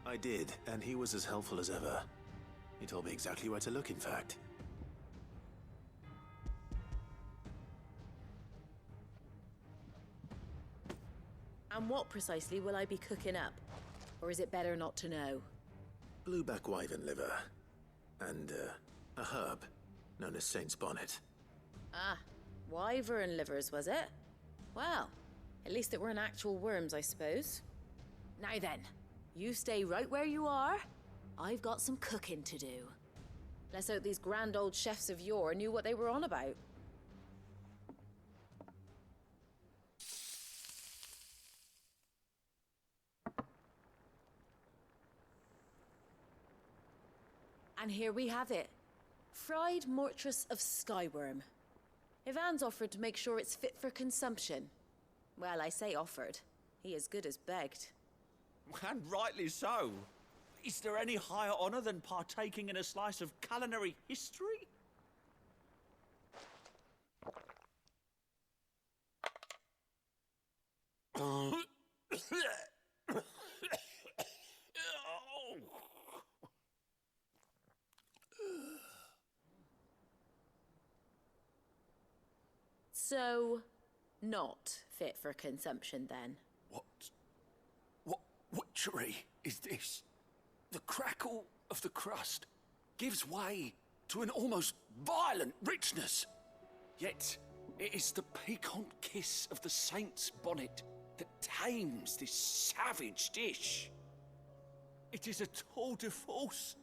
I did, and he was as helpful as ever. He told me exactly where to look, in fact. And what precisely will I be cooking up? Or is it better not to know? Blueback wyvern liver. And, a herb known as Saint's Bonnet. Ah, wyvern livers, was it? Well, at least it weren't actual worms, I suppose. Now then, you stay right where you are. I've got some cooking to do. Let's hope these grand old chefs of yore knew what they were on about. And here we have it. Fried mortress of skyworm. Ivan's offered to make sure it's fit for consumption. Well, I say offered. He as good as begged. And rightly so. Is there any higher honor than partaking in a slice of culinary history? So, not fit for consumption then? What witchery is this? The crackle of the crust, gives way to an almost violent richness. Yet, it is the piquant kiss of the saint's bonnet that tames this savage dish. It is a tour de force,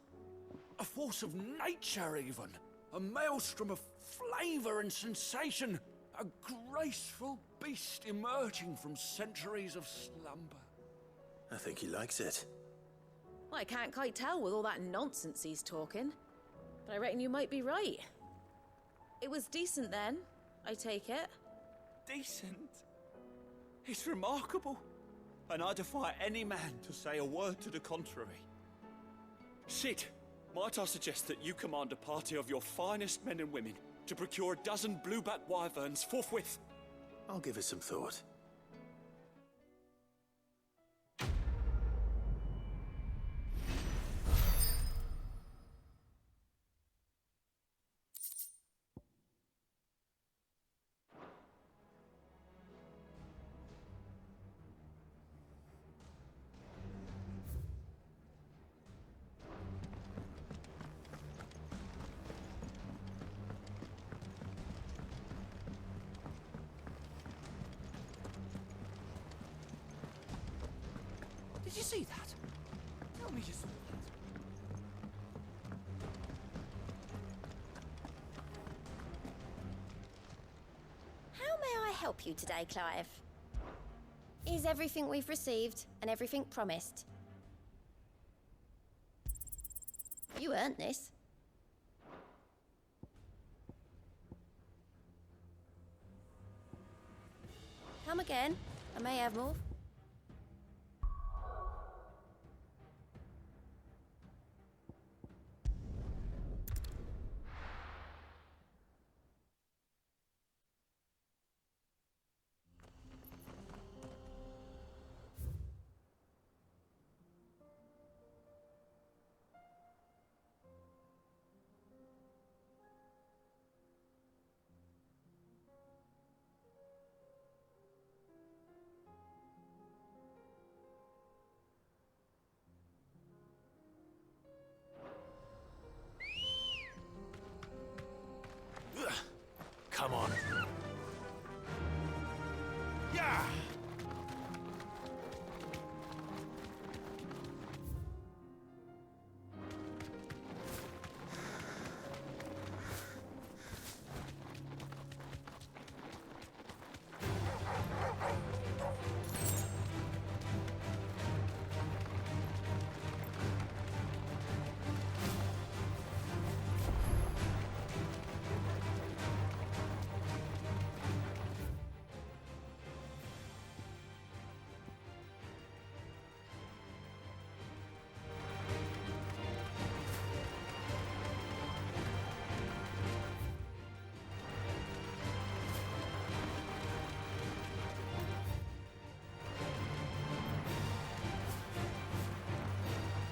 a force of nature even, a maelstrom of flavour and sensation, a graceful beast emerging from centuries of slumber. I think he likes it. Well, I can't quite tell with all that nonsense he's talking, but I reckon you might be right. It was decent then, I take it. Decent? It's remarkable, and I defy any man to say a word to the contrary. Sid, might I suggest that you command a party of your finest men and women to procure a dozen blueback wyverns forthwith? I'll give it some thought. Did you see that? Tell me you saw that. How may I help you today, Clive? Is everything we've received and everything promised? You earned this. Come again. I may have more. Come on. Yeah!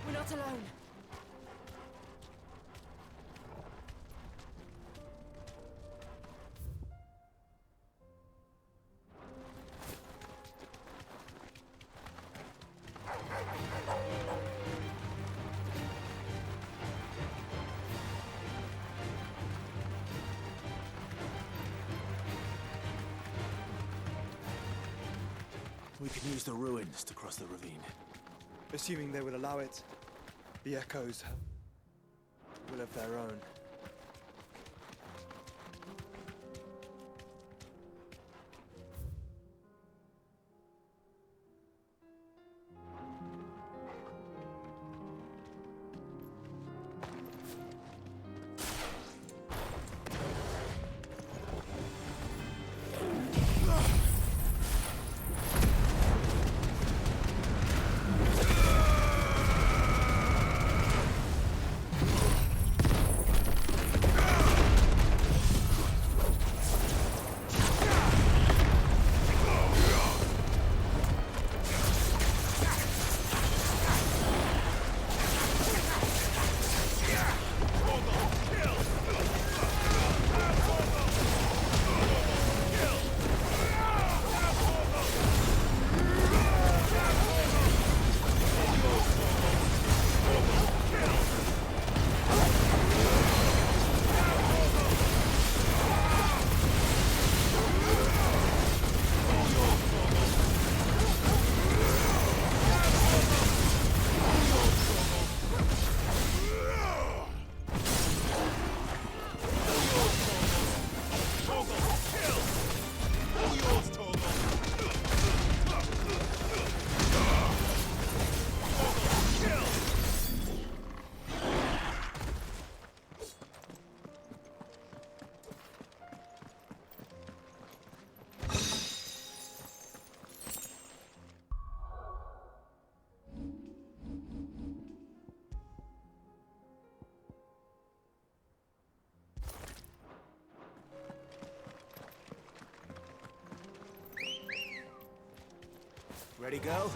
We're not alone. We can use the ruins to cross the ravine. Assuming they will allow it, the echoes will have their own. Ready, go?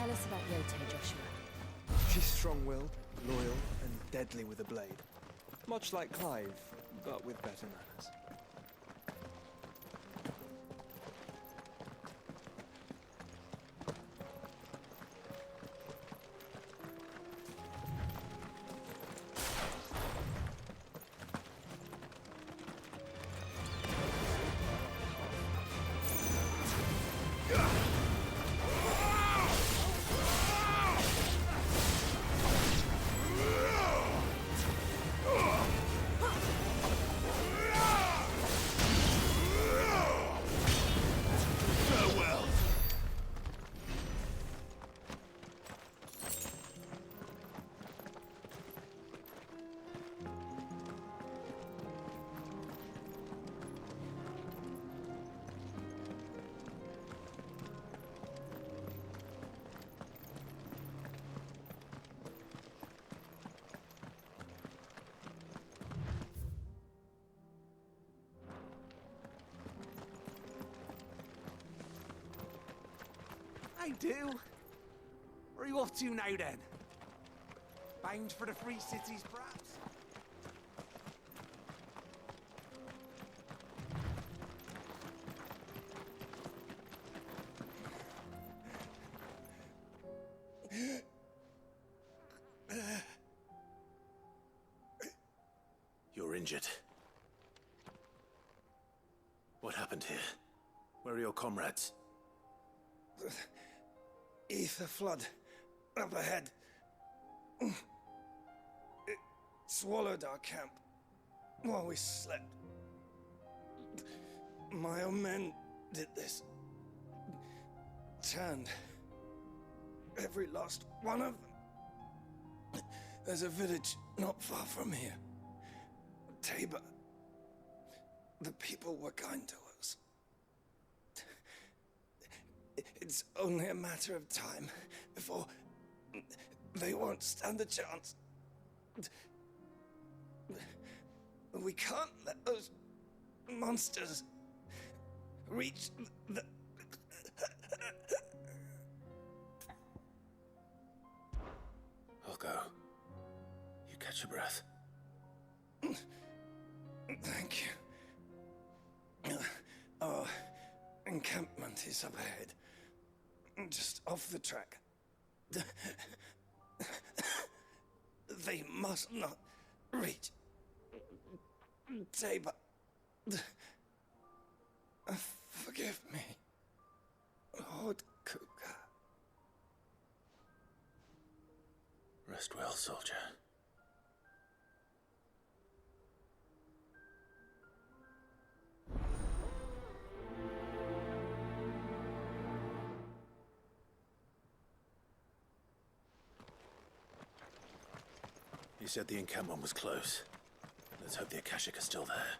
Tell us about Yote, Joshua. She's strong-willed, loyal, and deadly with a blade. Much like Clive, but with better manners. I do. Where are you off to now, then? Bound for the Free Cities, perhaps? You're injured. What happened here? Where are your comrades? Ether flood up ahead. It swallowed our camp while we slept. My own men did this. Turned every last one of them. There's a village not far from here. Tabor. The people were kind to us. It's only a matter of time before they won't stand a chance. We can't let those monsters reach the... I'll go. You catch your breath. Thank you. Our encampment is up ahead. Just off the track. They must not reach Tabor. Forgive me, Lord Kuka. Rest well, soldier. You said the encampment was close. Let's hope the Akashic are still there.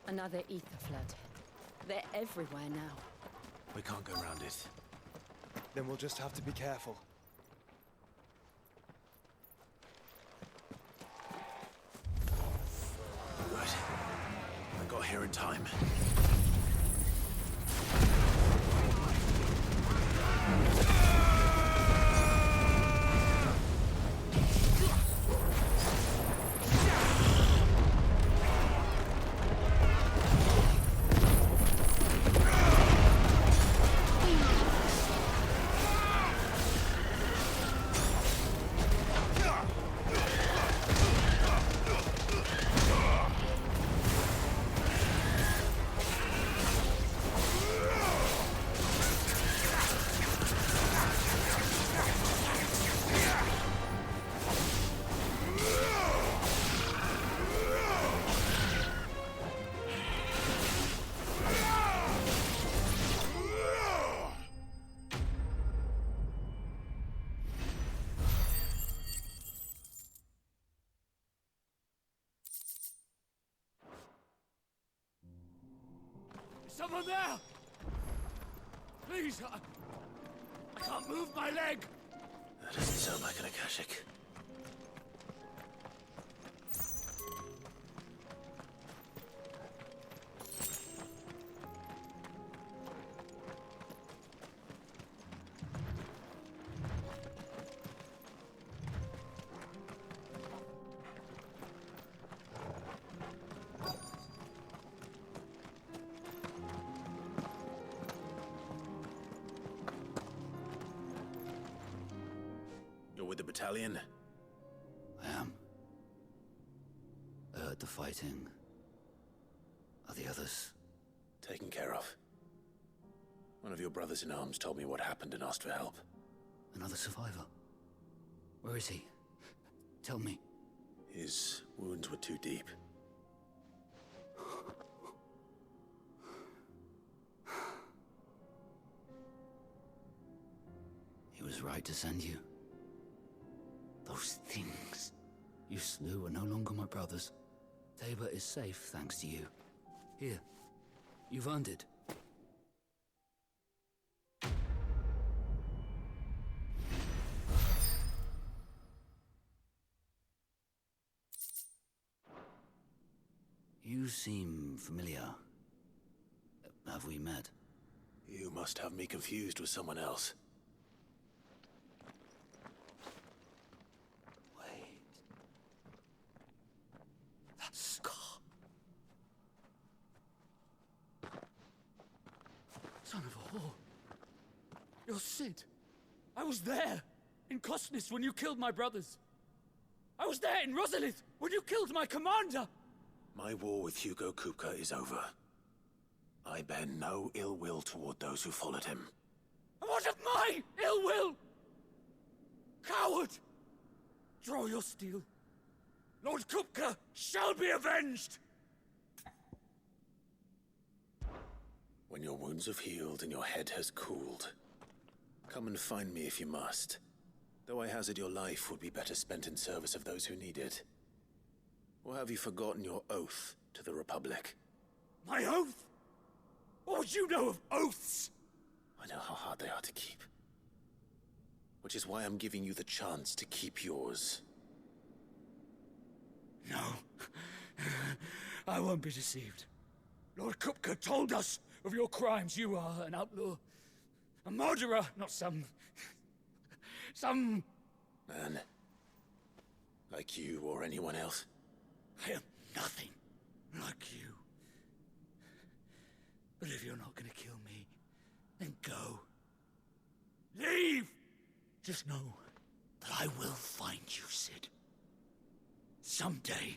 Another ether flood. They're everywhere now. We can't go around it. Then we'll just have to be careful. Good. I got here in time. Someone there! Please, I can't move my leg! That doesn't sound like an Akashic. the battalion? I am. I heard the fighting. Are the others? Taken care of. One of your brothers in arms told me what happened and asked for help. Another survivor? Where is he? Tell me. His wounds were too deep. He was right to send you. Those things you slew are no longer my brothers. Tabor is safe thanks to you. Here, you've earned it. You seem familiar. Have we met? You must have me confused with someone else. Wait. That scar. Son of a whore. You're Sid. I was there in Cosnes when you killed my brothers. I was there in Rosalith when you killed my commander. My war with Hugo Kupka is over. I bear no ill will toward those who followed him. And what of my ill will? Coward! Draw your steel. Lord Kupka shall be avenged! When your wounds have healed and your head has cooled, come and find me if you must. Though I hazard your life would be better spent in service of those who need it. Or have you forgotten your oath to the Republic? My oath? What would you know of oaths? I know how hard they are to keep. Which is why I'm giving you the chance to keep yours. No. I won't be deceived. Lord Kupka told us of your crimes. You are an outlaw. A murderer, not some man. Like you or anyone else. I am nothing like you. But if you're not gonna kill me, then go. Leave! Just know that I will find you, Sid. Someday.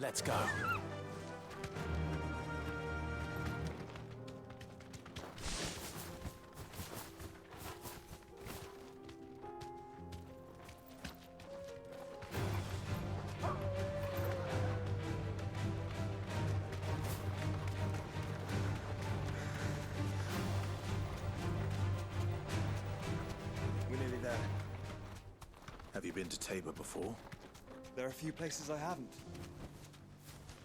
Let's go. We're nearly there. Have you been to Tabor before? There are a few places I haven't.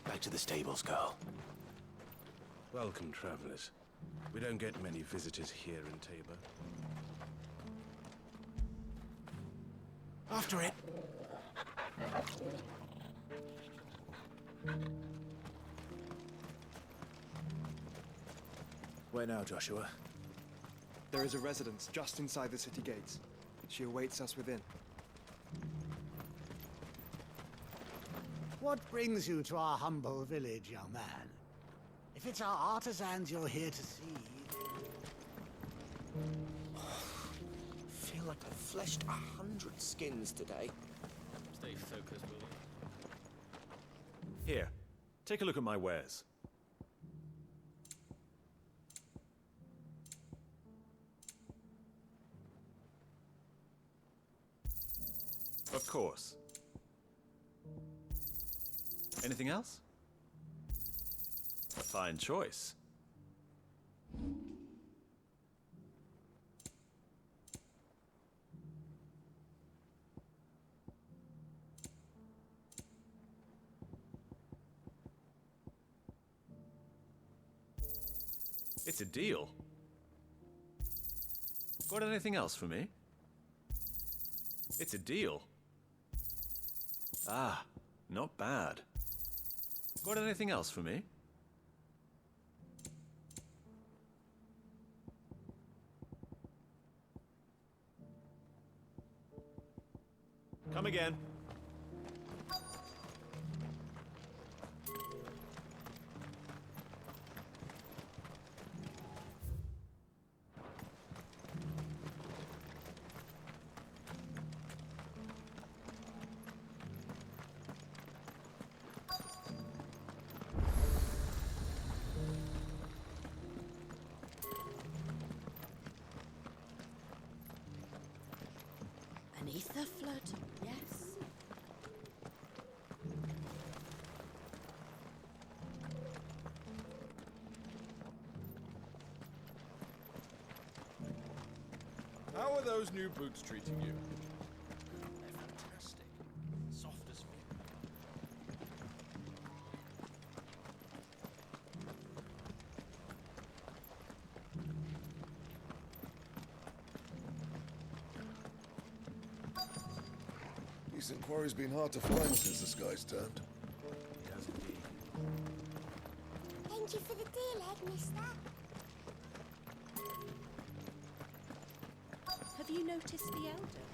Back to the stables, girl. Welcome, travelers. We don't get many visitors here in Tabor. After it. Where now, Joshua? There is a residence just inside the city gates. She awaits us within. What brings you to our humble village, young man? If it's our artisans you're here to see... Feel like I've fleshed 100 skins today. Stay focused, will you? Here, take a look at my wares. Of course. Anything else? A fine choice. It's a deal. Got anything else for me? It's a deal. Ah, not bad. Got anything else for me? Come again. An ether flood, yes. How are those new boots treating you? They're fantastic. Soft as silk. Decent quarry's been hard to find since the sky's turned. It has indeed. Thank you for the deal, Ed, mister. Have you noticed the elders?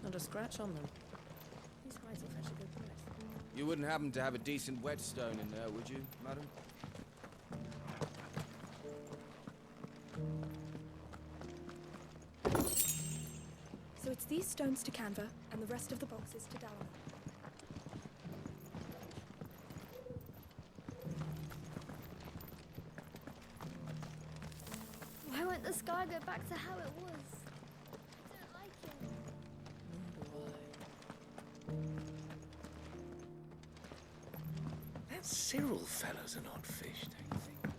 Not a scratch on them. Who's hiding such a good price? You wouldn't happen to have a decent whetstone in there, would you, madam? So it's these stones to Canva, and the rest of the boxes to Dallin. Why won't the sky go back to how it was? I don't like it. That Cyril fellow's an odd fish, don't you think?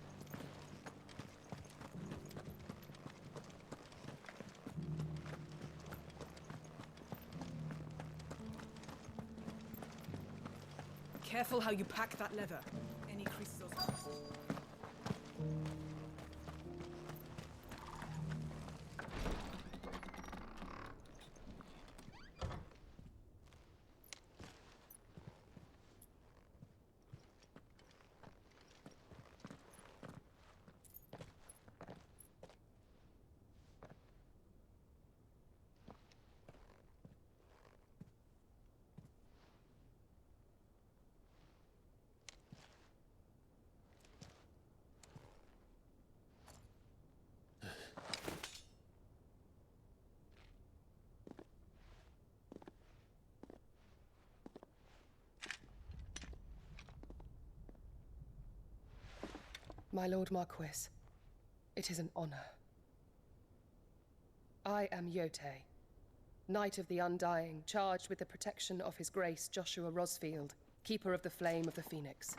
Careful how you pack that leather. Any creases or something. My Lord Marquis, it is an honor. I am Yote, Knight of the Undying, charged with the protection of His Grace Joshua Rosfield, Keeper of the Flame of the Phoenix.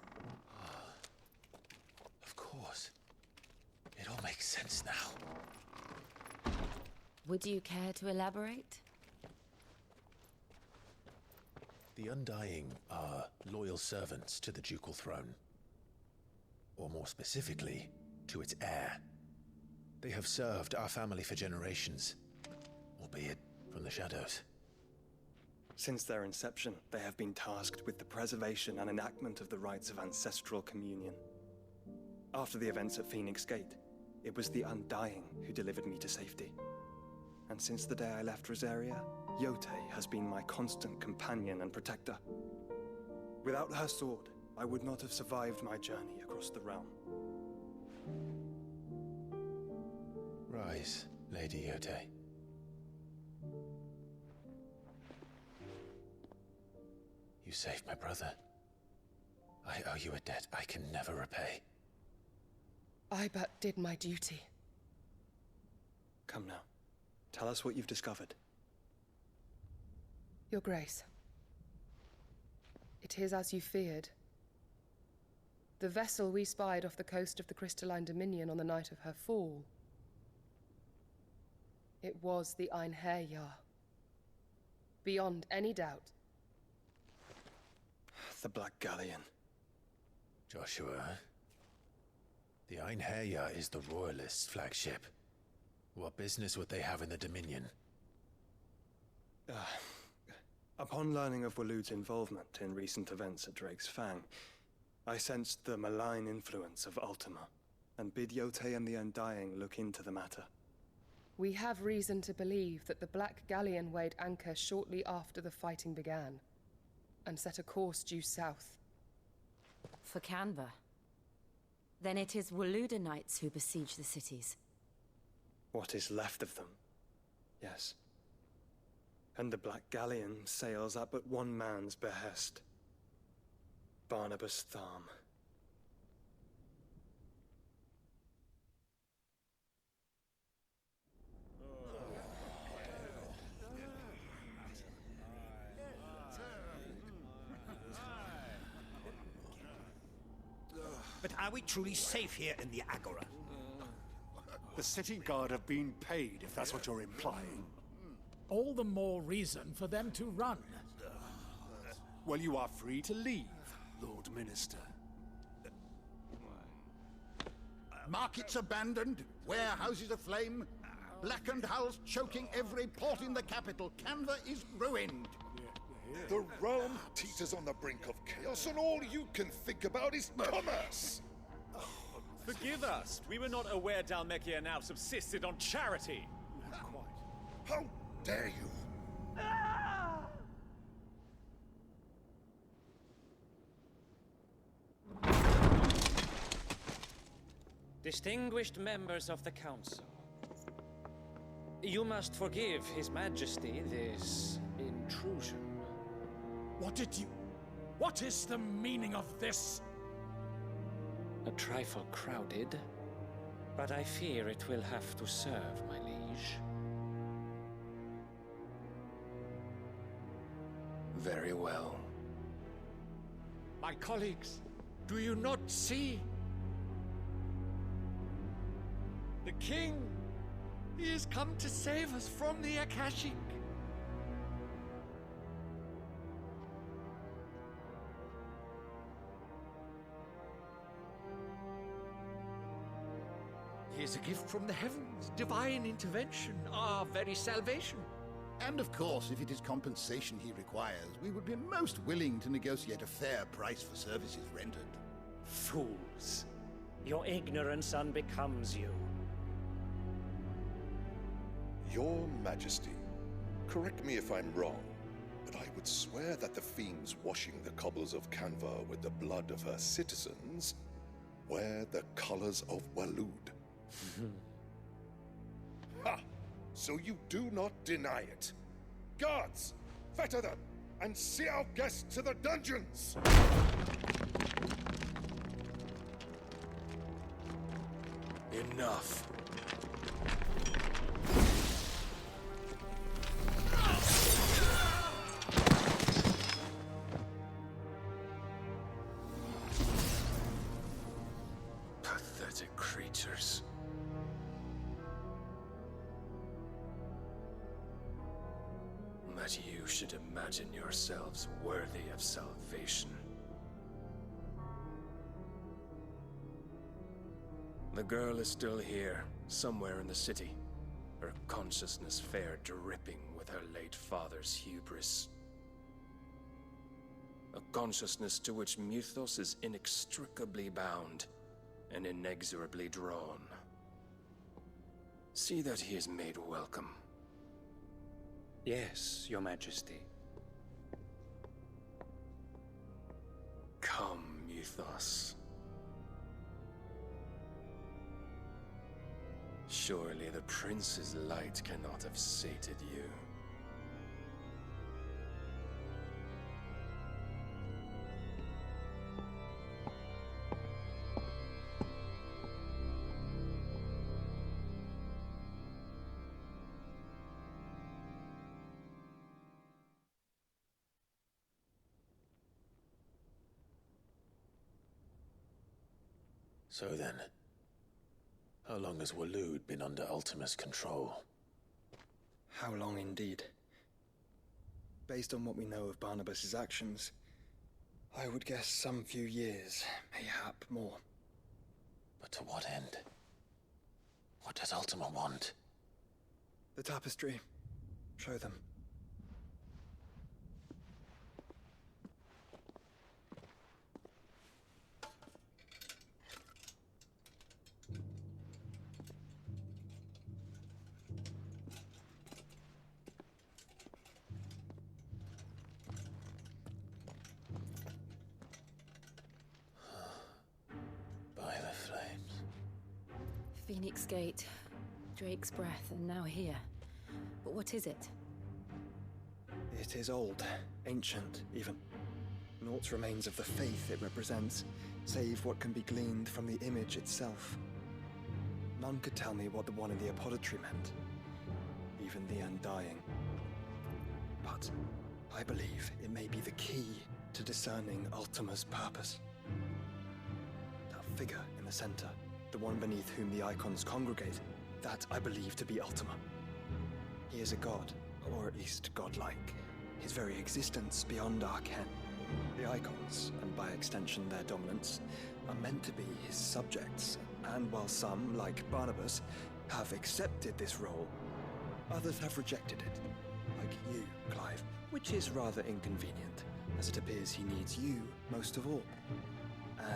Of course. It all makes sense now. Would you care to elaborate? The Undying are loyal servants to the ducal throne. Or more specifically, to its heir. They have served our family for generations, albeit from the shadows. Since their inception, they have been tasked with the preservation and enactment of the rites of ancestral communion. After the events at Phoenix Gate, it was the Undying who delivered me to safety. And since the day I left Rosaria, Yote has been my constant companion and protector. Without her sword, I would not have survived my journey across the realm. Rise, Lady Yote. You saved my brother. I owe you a debt I can never repay. I but did my duty. Come now. Tell us what you've discovered. Your Grace. It is as you feared. The vessel we spied off the coast of the Crystalline Dominion on the night of her fall. It was the Einherjar. Beyond any doubt. The Black Galleon. Joshua, the Einherjar is the Royalists' flagship. What business would they have in the Dominion? Upon learning of Waloed's involvement in recent events at Drake's Fang, I sensed the malign influence of Ultima, and bid Yote and the Undying look into the matter. We have reason to believe that the Black Galleon weighed anchor shortly after the fighting began, and set a course due south. For Canva. Then it is Waloed knights who besiege the cities. What is left of them, yes. And the Black Galleon sails at but one man's behest. Barnabas Tharm. But are we truly safe here in the Agora? The city guard have been paid, if that's what you're implying. All the more reason for them to run. Well, you are free to leave, Lord Minister. Markets abandoned, warehouses aflame, blackened hulls choking every port in the capital. Canva is ruined. The realm teeters on the brink of chaos, and all you can think about is commerce! Forgive us. We were not aware Dhalmekia now subsisted on charity. How dare you? Distinguished members of the Council, you must forgive His Majesty this intrusion. What is the meaning of this? A trifle crowded, but I fear it will have to serve, my liege. Very well. My colleagues, do you not see? The king, he has come to save us from the Akashic. He is a gift from the heavens, divine intervention, our very salvation. And of course, if it is compensation he requires, we would be most willing to negotiate a fair price for services rendered. Fools. Your ignorance unbecomes you. Your Majesty, correct me if I'm wrong, but I would swear that the fiends washing the cobbles of Canva with the blood of her citizens wear the colors of Waloed. Ha! So you do not deny it. Guards, fetter them, and see our guests to the dungeons! Enough. Pathetic creatures. That you should imagine yourselves worthy of salvation. The girl is still here, somewhere in the city, her consciousness fair dripping with her late father's hubris. A consciousness to which Mythos is inextricably bound and inexorably drawn. See that he is made welcome. Yes, Your Majesty. Come, Mythos. Surely the prince's light cannot have sated you. So then, how long has Waloed been under Ultima's control? How long indeed? Based on what we know of Barnabas's actions, I would guess some few years, mayhap more. But to what end? What does Ultima want? The tapestry. Show them. By the flames. Phoenix Gate, Drake's Breath, and now here. But what is it? It is old, ancient, even. Naught remains of the faith it represents, save what can be gleaned from the image itself. None could tell me what the one in the apothecary meant, even the Undying. But I believe it may be the key to discerning Ultima's purpose. That figure in the center, the one beneath whom the icons congregate, that I believe to be Ultima. He is a god, or at least godlike. His very existence beyond our ken. The icons, and by extension their dominance, are meant to be his subjects, and while some, like Barnabas, have accepted this role, others have rejected it, like you, Clive, which is rather inconvenient, as it appears he needs you most of all.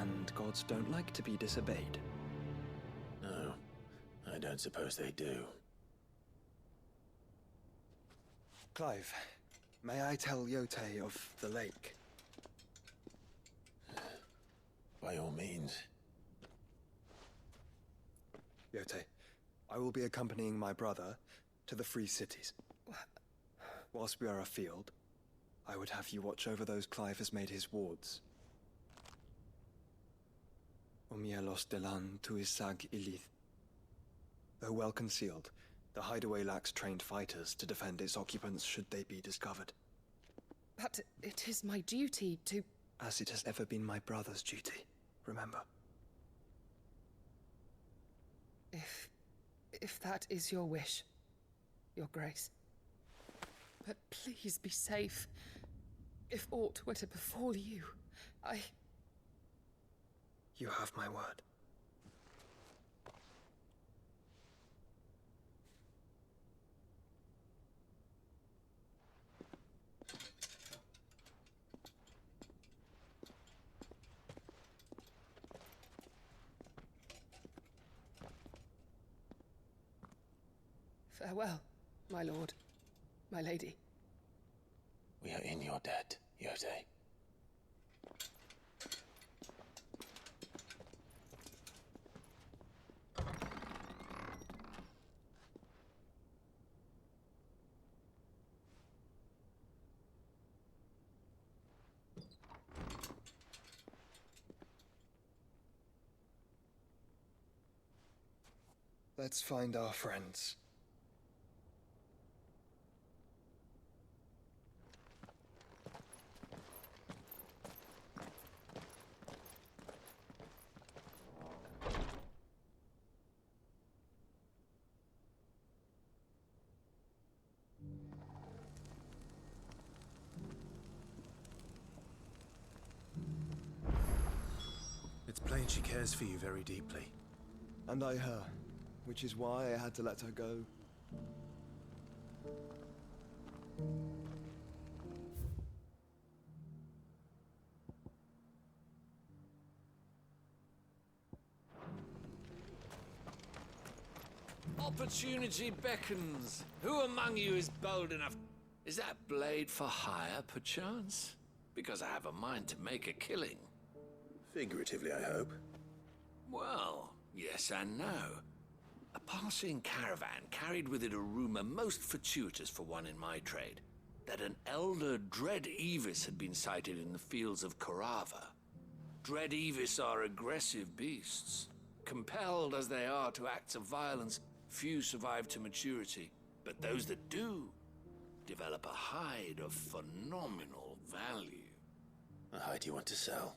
And gods don't like to be disobeyed. No, I don't suppose they do. Clive, may I tell Yote of the lake? By all means. Yote, I will be accompanying my brother to the Free Cities. Whilst we are afield, I would have you watch over those Clive has made his wards. Umielos delan tuisag ilith. Though well concealed, the hideaway lacks trained fighters to defend its occupants should they be discovered. But it is my duty to... As it has ever been my brother's duty, remember. If that is your wish, Your Grace. But please be safe. If aught were to befall you, You have my word. Farewell, my lord, my lady. We are in your debt, Yote. Let's find our friends. It's plain she cares for you very deeply. And I her, which is why I had to let her go. Opportunity beckons. Who among you is bold enough? Is that blade for hire, perchance? Because I have a mind to make a killing. Figuratively, I hope. Well, yes and no. A passing caravan carried with it a rumor most fortuitous for one in my trade, that an elder Dread Evis had been sighted in the fields of Korava. Dread Evis are aggressive beasts. Compelled as they are to acts of violence, few survive to maturity, but those that do develop a hide of phenomenal value. A hide you want to sell?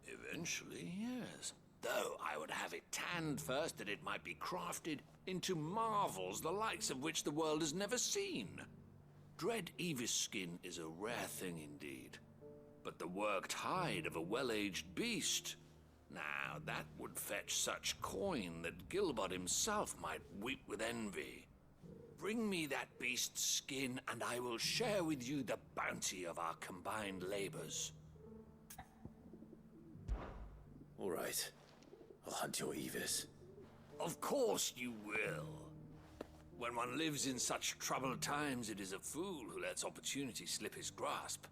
Eventually, yes. though I would have it tanned first that it might be crafted into marvels the likes of which the world has never seen. Dread Evis skin is a rare thing indeed, but the worked hide of a well-aged beast, now that would fetch such coin that Gilbert himself might weep with envy. Bring me that beast's skin, and I will share with you the bounty of our combined labors. All right. I'll hunt your Evis. Of course you will. When one lives in such troubled times, it is a fool who lets opportunity slip his grasp.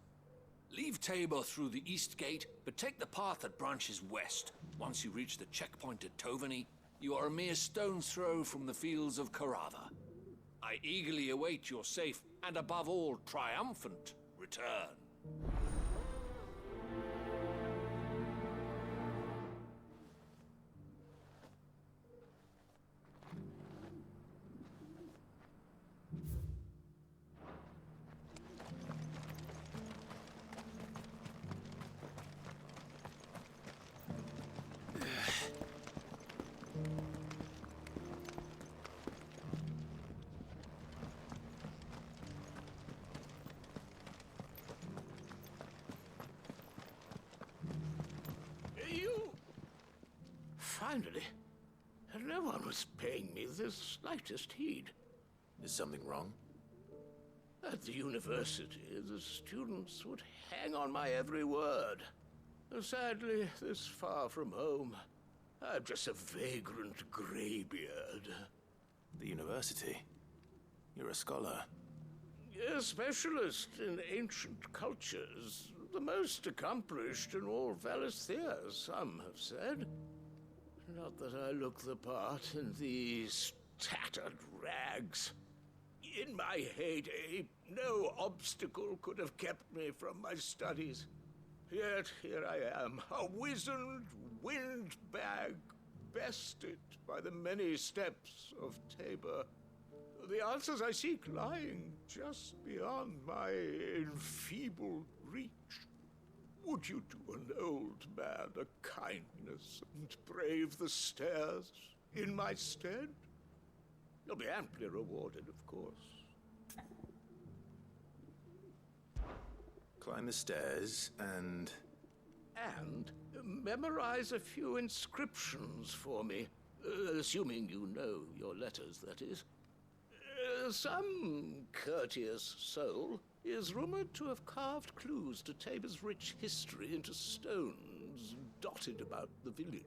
Leave Tabor through the east gate, but take the path that branches west. Once you reach the checkpoint at Tovany, you are a mere stone's throw from the fields of Carava. I eagerly await your safe, and above all, triumphant return. Finally, no one was paying me the slightest heed. Is something wrong? At the university, the students would hang on my every word. Sadly, this far from home, I'm just a vagrant greybeard. The university? You're a scholar. A specialist in ancient cultures. The most accomplished in all Valisthea, some have said. Not that I look the part in these tattered rags. In my heyday, no obstacle could have kept me from my studies. Yet here I am, a wizened windbag, bested by the many steps of Tabor. The answers I seek lying just beyond my enfeebled reach. Would you do an old man a kindness and brave the stairs in my stead? You'll be amply rewarded, of course. Climb the stairs and... And memorize a few inscriptions for me, assuming you know your letters, that is. Some courteous soul is rumored to have carved clues to Tabor's rich history into stones dotted about the village.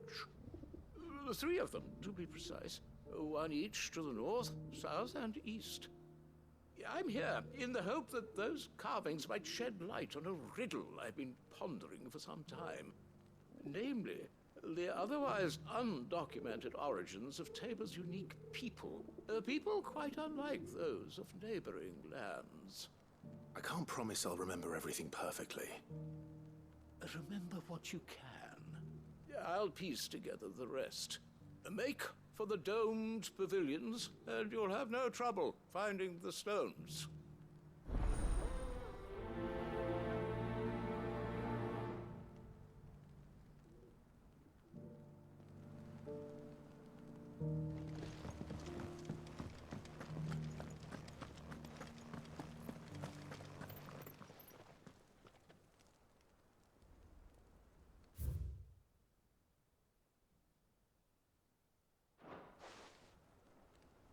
3 of them, to be precise. 1 each to the north, south, and east. I'm here in the hope that those carvings might shed light on a riddle I've been pondering for some time. Namely, the otherwise undocumented origins of Tabor's unique people. People quite unlike those of neighboring lands. I can't promise I'll remember everything perfectly. Remember what you can. I'll piece together the rest. Make for the domed pavilions, and you'll have no trouble finding the stones.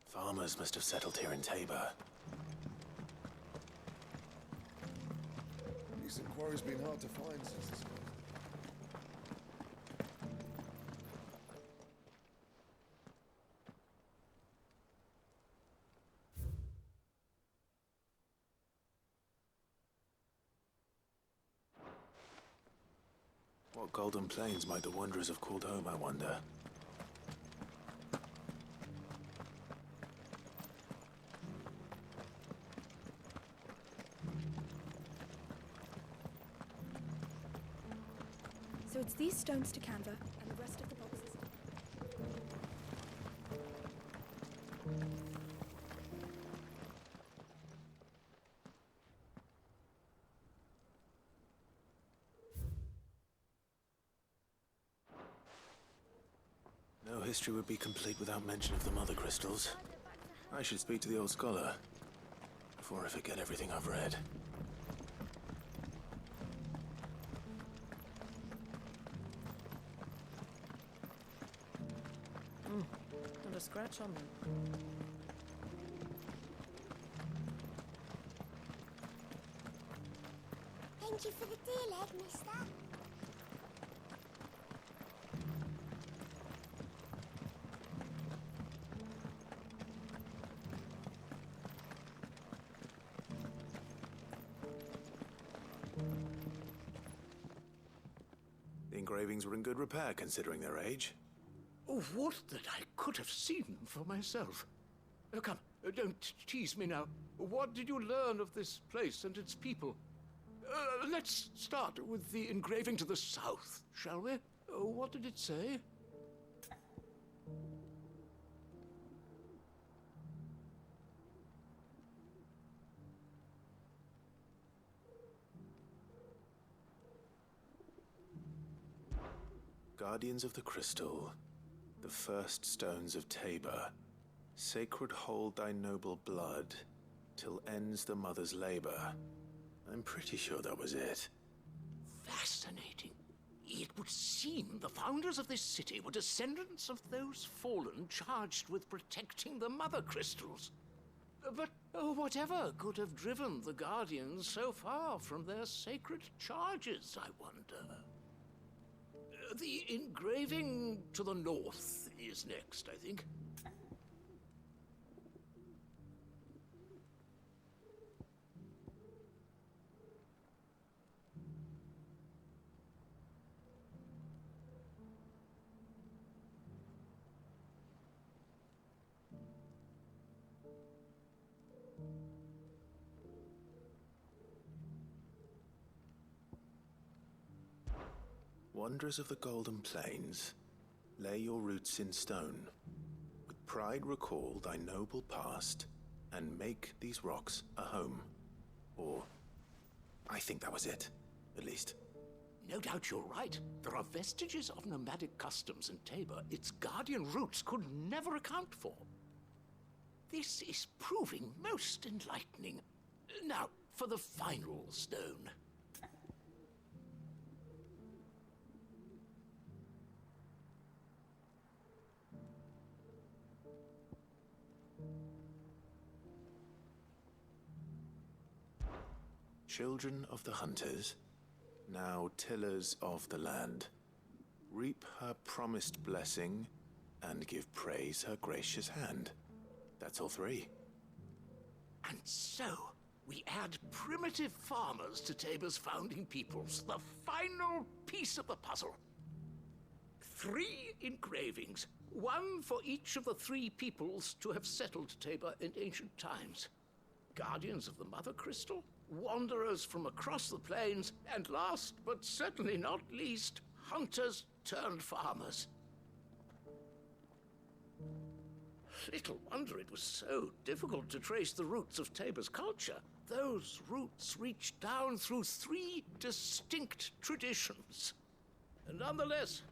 Farmers must have settled here in Tabor. Decent quarry's been hard to find since this one. What golden plains might the wanderers have called home, I wonder? So it's these stones to Canva, and the rest of the boxes. history would be complete without mention of the mother crystals. I should speak to the old scholar before I forget everything I've read. Not a scratch on them. Thank you for the deal, Ed, mister. The engravings were in good repair considering their age. Oh, would that I could have seen them for myself. Come, don't tease me now. What did you learn of this place and its people? Let's start with the engraving to the south, shall we? What did it say? Guardians of the Crystal, the first stones of Tabor, sacred hold thy noble blood, till ends the mother's labor. I'm pretty sure that was it. Fascinating. It would seem the founders of this city were descendants of those fallen charged with protecting the mother crystals. But whatever could have driven the Guardians so far from their sacred charges, I wonder? The engraving to the north is next, I think. Wanderers of the Golden Plains, lay your roots in stone. With pride recall thy noble past, and make these rocks a home. Or, I think that was it, at least. No doubt you're right. There are vestiges of nomadic customs in Tabor its guardian roots could never account for. This is proving most enlightening. Now, for the final stone. Children of the hunters, now tillers of the land, reap her promised blessing and give praise her gracious hand. That's all three. And so, we add primitive farmers to Tabor's founding peoples, the final piece of the puzzle. 3 engravings, one for each of the 3 peoples to have settled Tabor in ancient times. Guardians of the Mother Crystal, wanderers from across the plains, and last but certainly not least, hunters turned farmers. Little wonder it was so difficult to trace the roots of Tabor's culture. Those roots reach down through 3 distinct traditions. Nonetheless,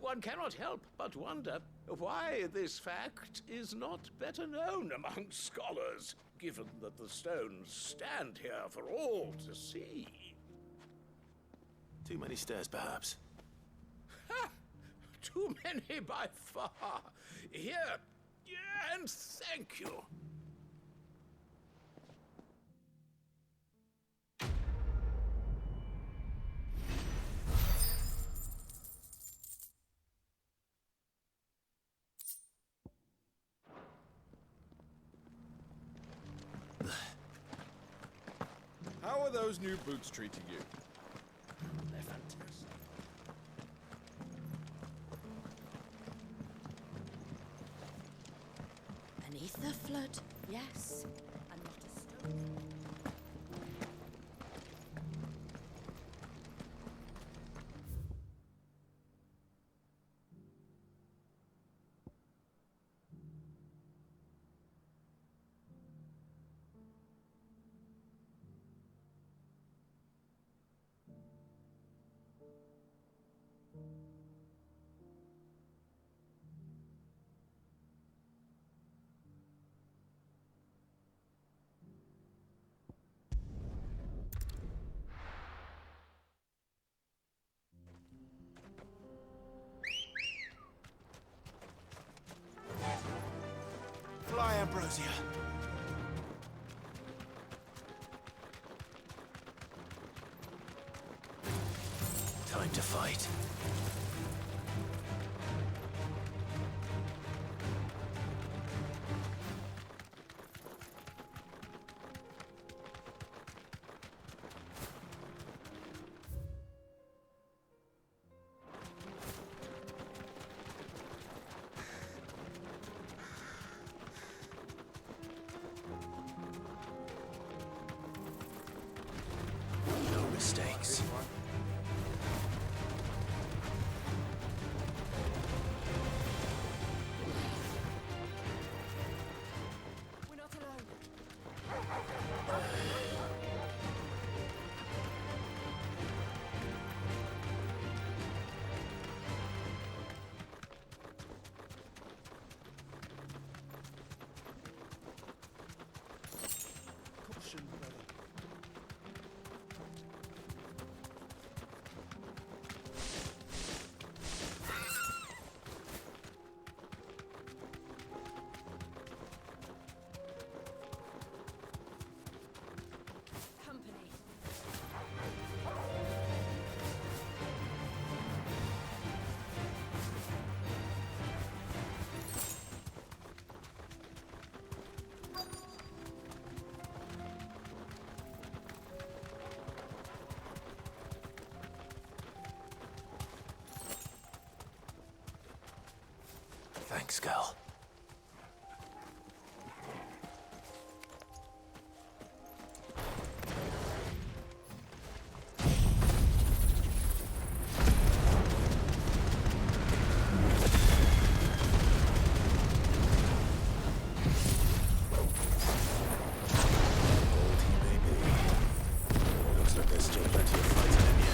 one cannot help but wonder why this fact is not better known among scholars, given that the stones stand here for all to see. Too many stairs, perhaps. Ha! Too many by far. Here, and thank you. How are those new boots treating you? They're fantastic. Beneath the flood, yes, and not a stone. time to fight. No mistakes. We're not alone. Caution, brother. Company. Thanks, girl. Old he may be. Looks like there's still plenty of fights in him yet.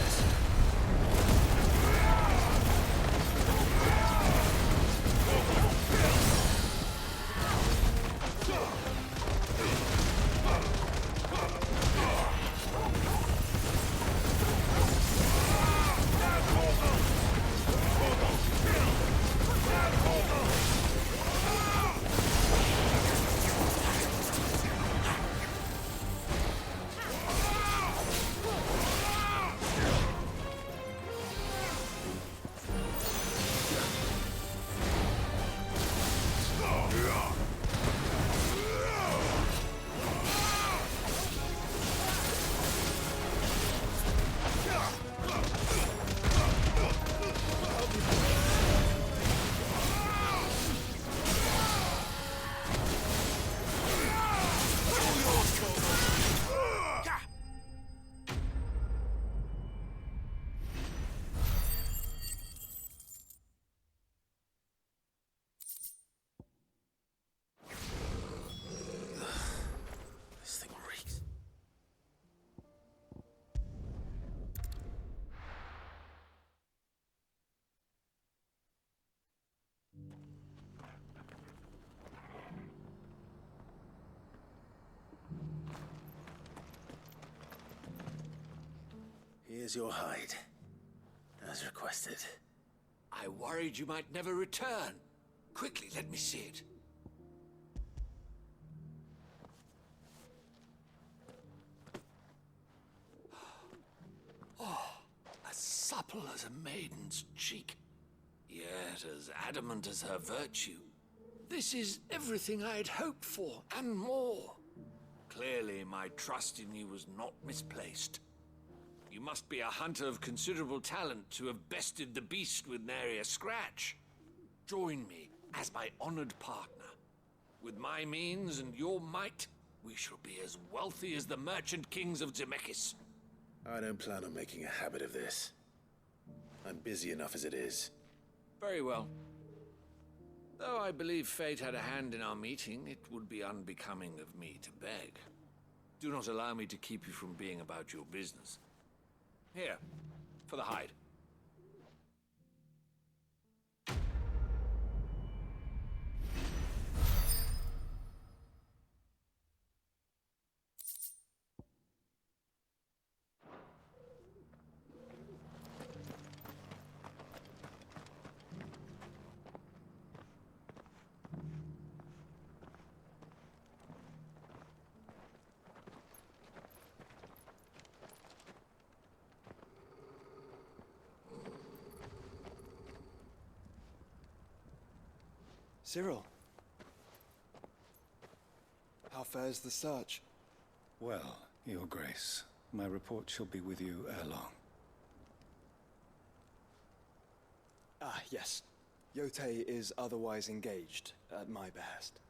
This thing reeks. Here's your hide, as requested. I worried you might never return. Quickly, let me see it. Oh, as supple as a maiden's cheek, yet as adamant as her virtue. This is everything I had hoped for, and more. Clearly, my trust in you was not misplaced. You must be a hunter of considerable talent to have bested the beast with nary a scratch. Join me as my honored partner. With my means and your might, we shall be as wealthy as the merchant kings of Zemeckis. I don't plan on making a habit of this. I'm busy enough as it is. Very well. Though I believe fate had a hand in our meeting, it would be unbecoming of me to beg. Do not allow me to keep you from being about your business. Here, for the hide. Cyril. How fares the search? Well, Your Grace, my report shall be with you ere long. Ah, yes. Yotei is otherwise engaged, at my behest.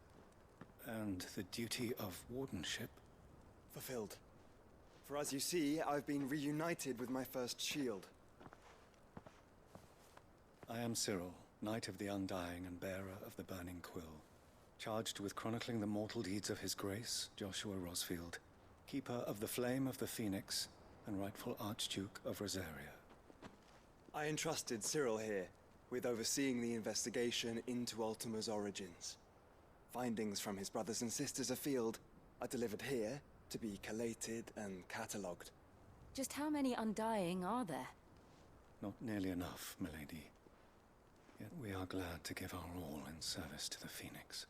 And the duty of wardenship? Fulfilled. For as you see, I've been reunited with my first shield. I am Cyril, Knight of the Undying and bearer of the Burning Quill, charged with chronicling the mortal deeds of His Grace, Joshua Rosfield, keeper of the Flame of the Phoenix and rightful Archduke of Rosaria. I entrusted Cyril here with overseeing the investigation into Ultima's origins. Findings from his brothers and sisters afield are delivered here to be collated and catalogued. Just how many Undying are there? Not nearly enough, milady. Yet we are glad to give our all in service to the Phoenix.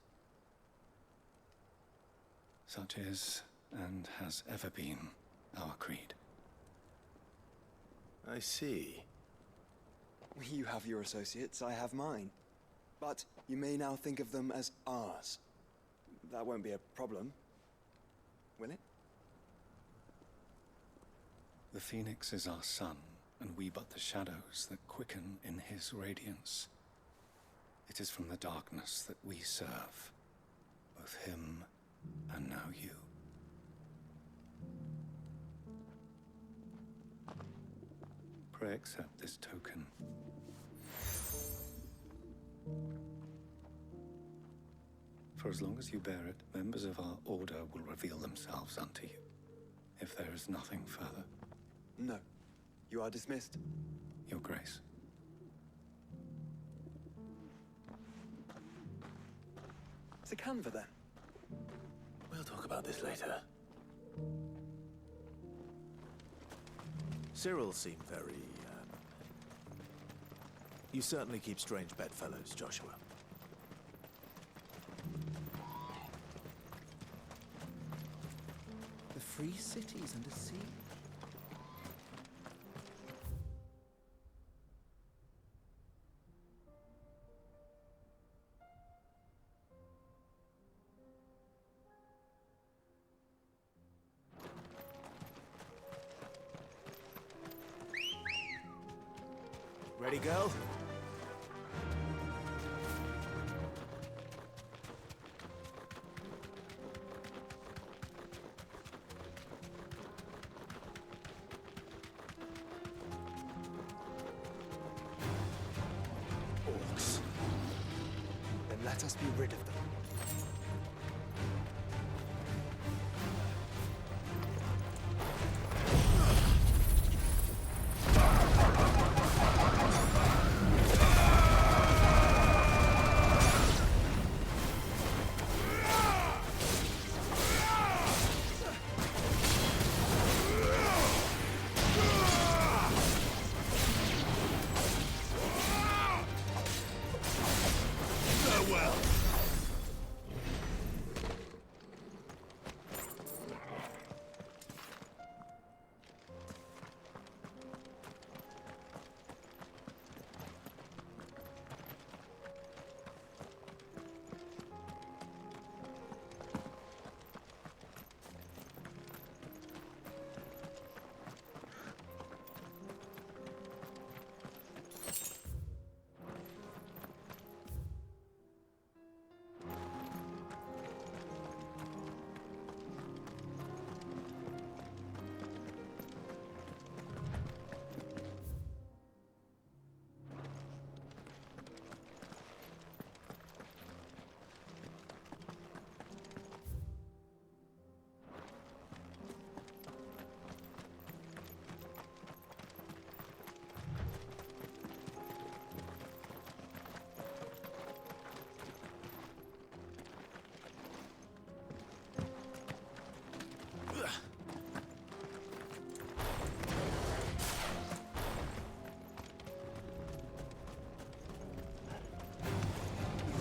Such is, and has ever been, our creed. I see. You have your associates, I have mine. But you may now think of them as ours. That won't be a problem, will it? The Phoenix is our sun, and we but the shadows that quicken in his radiance. It is from the darkness that we serve, both him and now you. Pray accept this token. For as long as you bear it, members of our order will reveal themselves unto you, if there is nothing further. No. You are dismissed. Your Grace. To Canva, then. We'll talk about this later. Cyril seemed very, You certainly keep strange bedfellows, Joshua. The free cities under siege. Ready, girl? Orcs. Then let us be rid of them.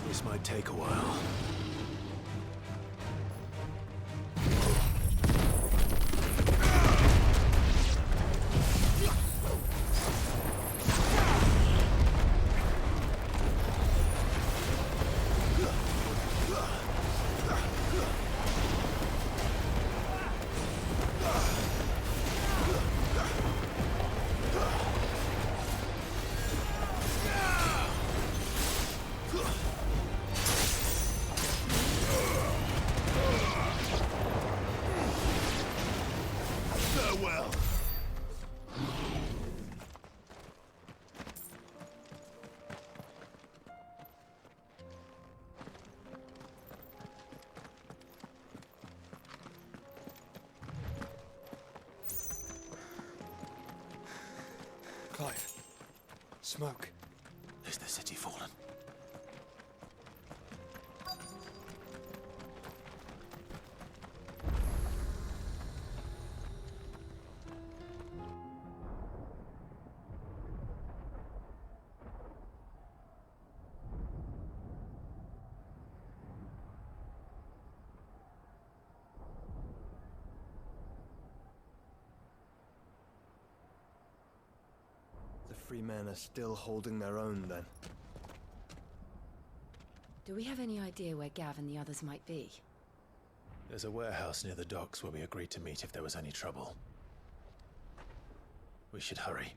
This might take a while. well. Clive. Smoke. Is the city fallen? The free men are still holding their own, then. Do we have any idea where Gav and the others might be? There's a warehouse near the docks where we agreed to meet if there was any trouble. We should hurry.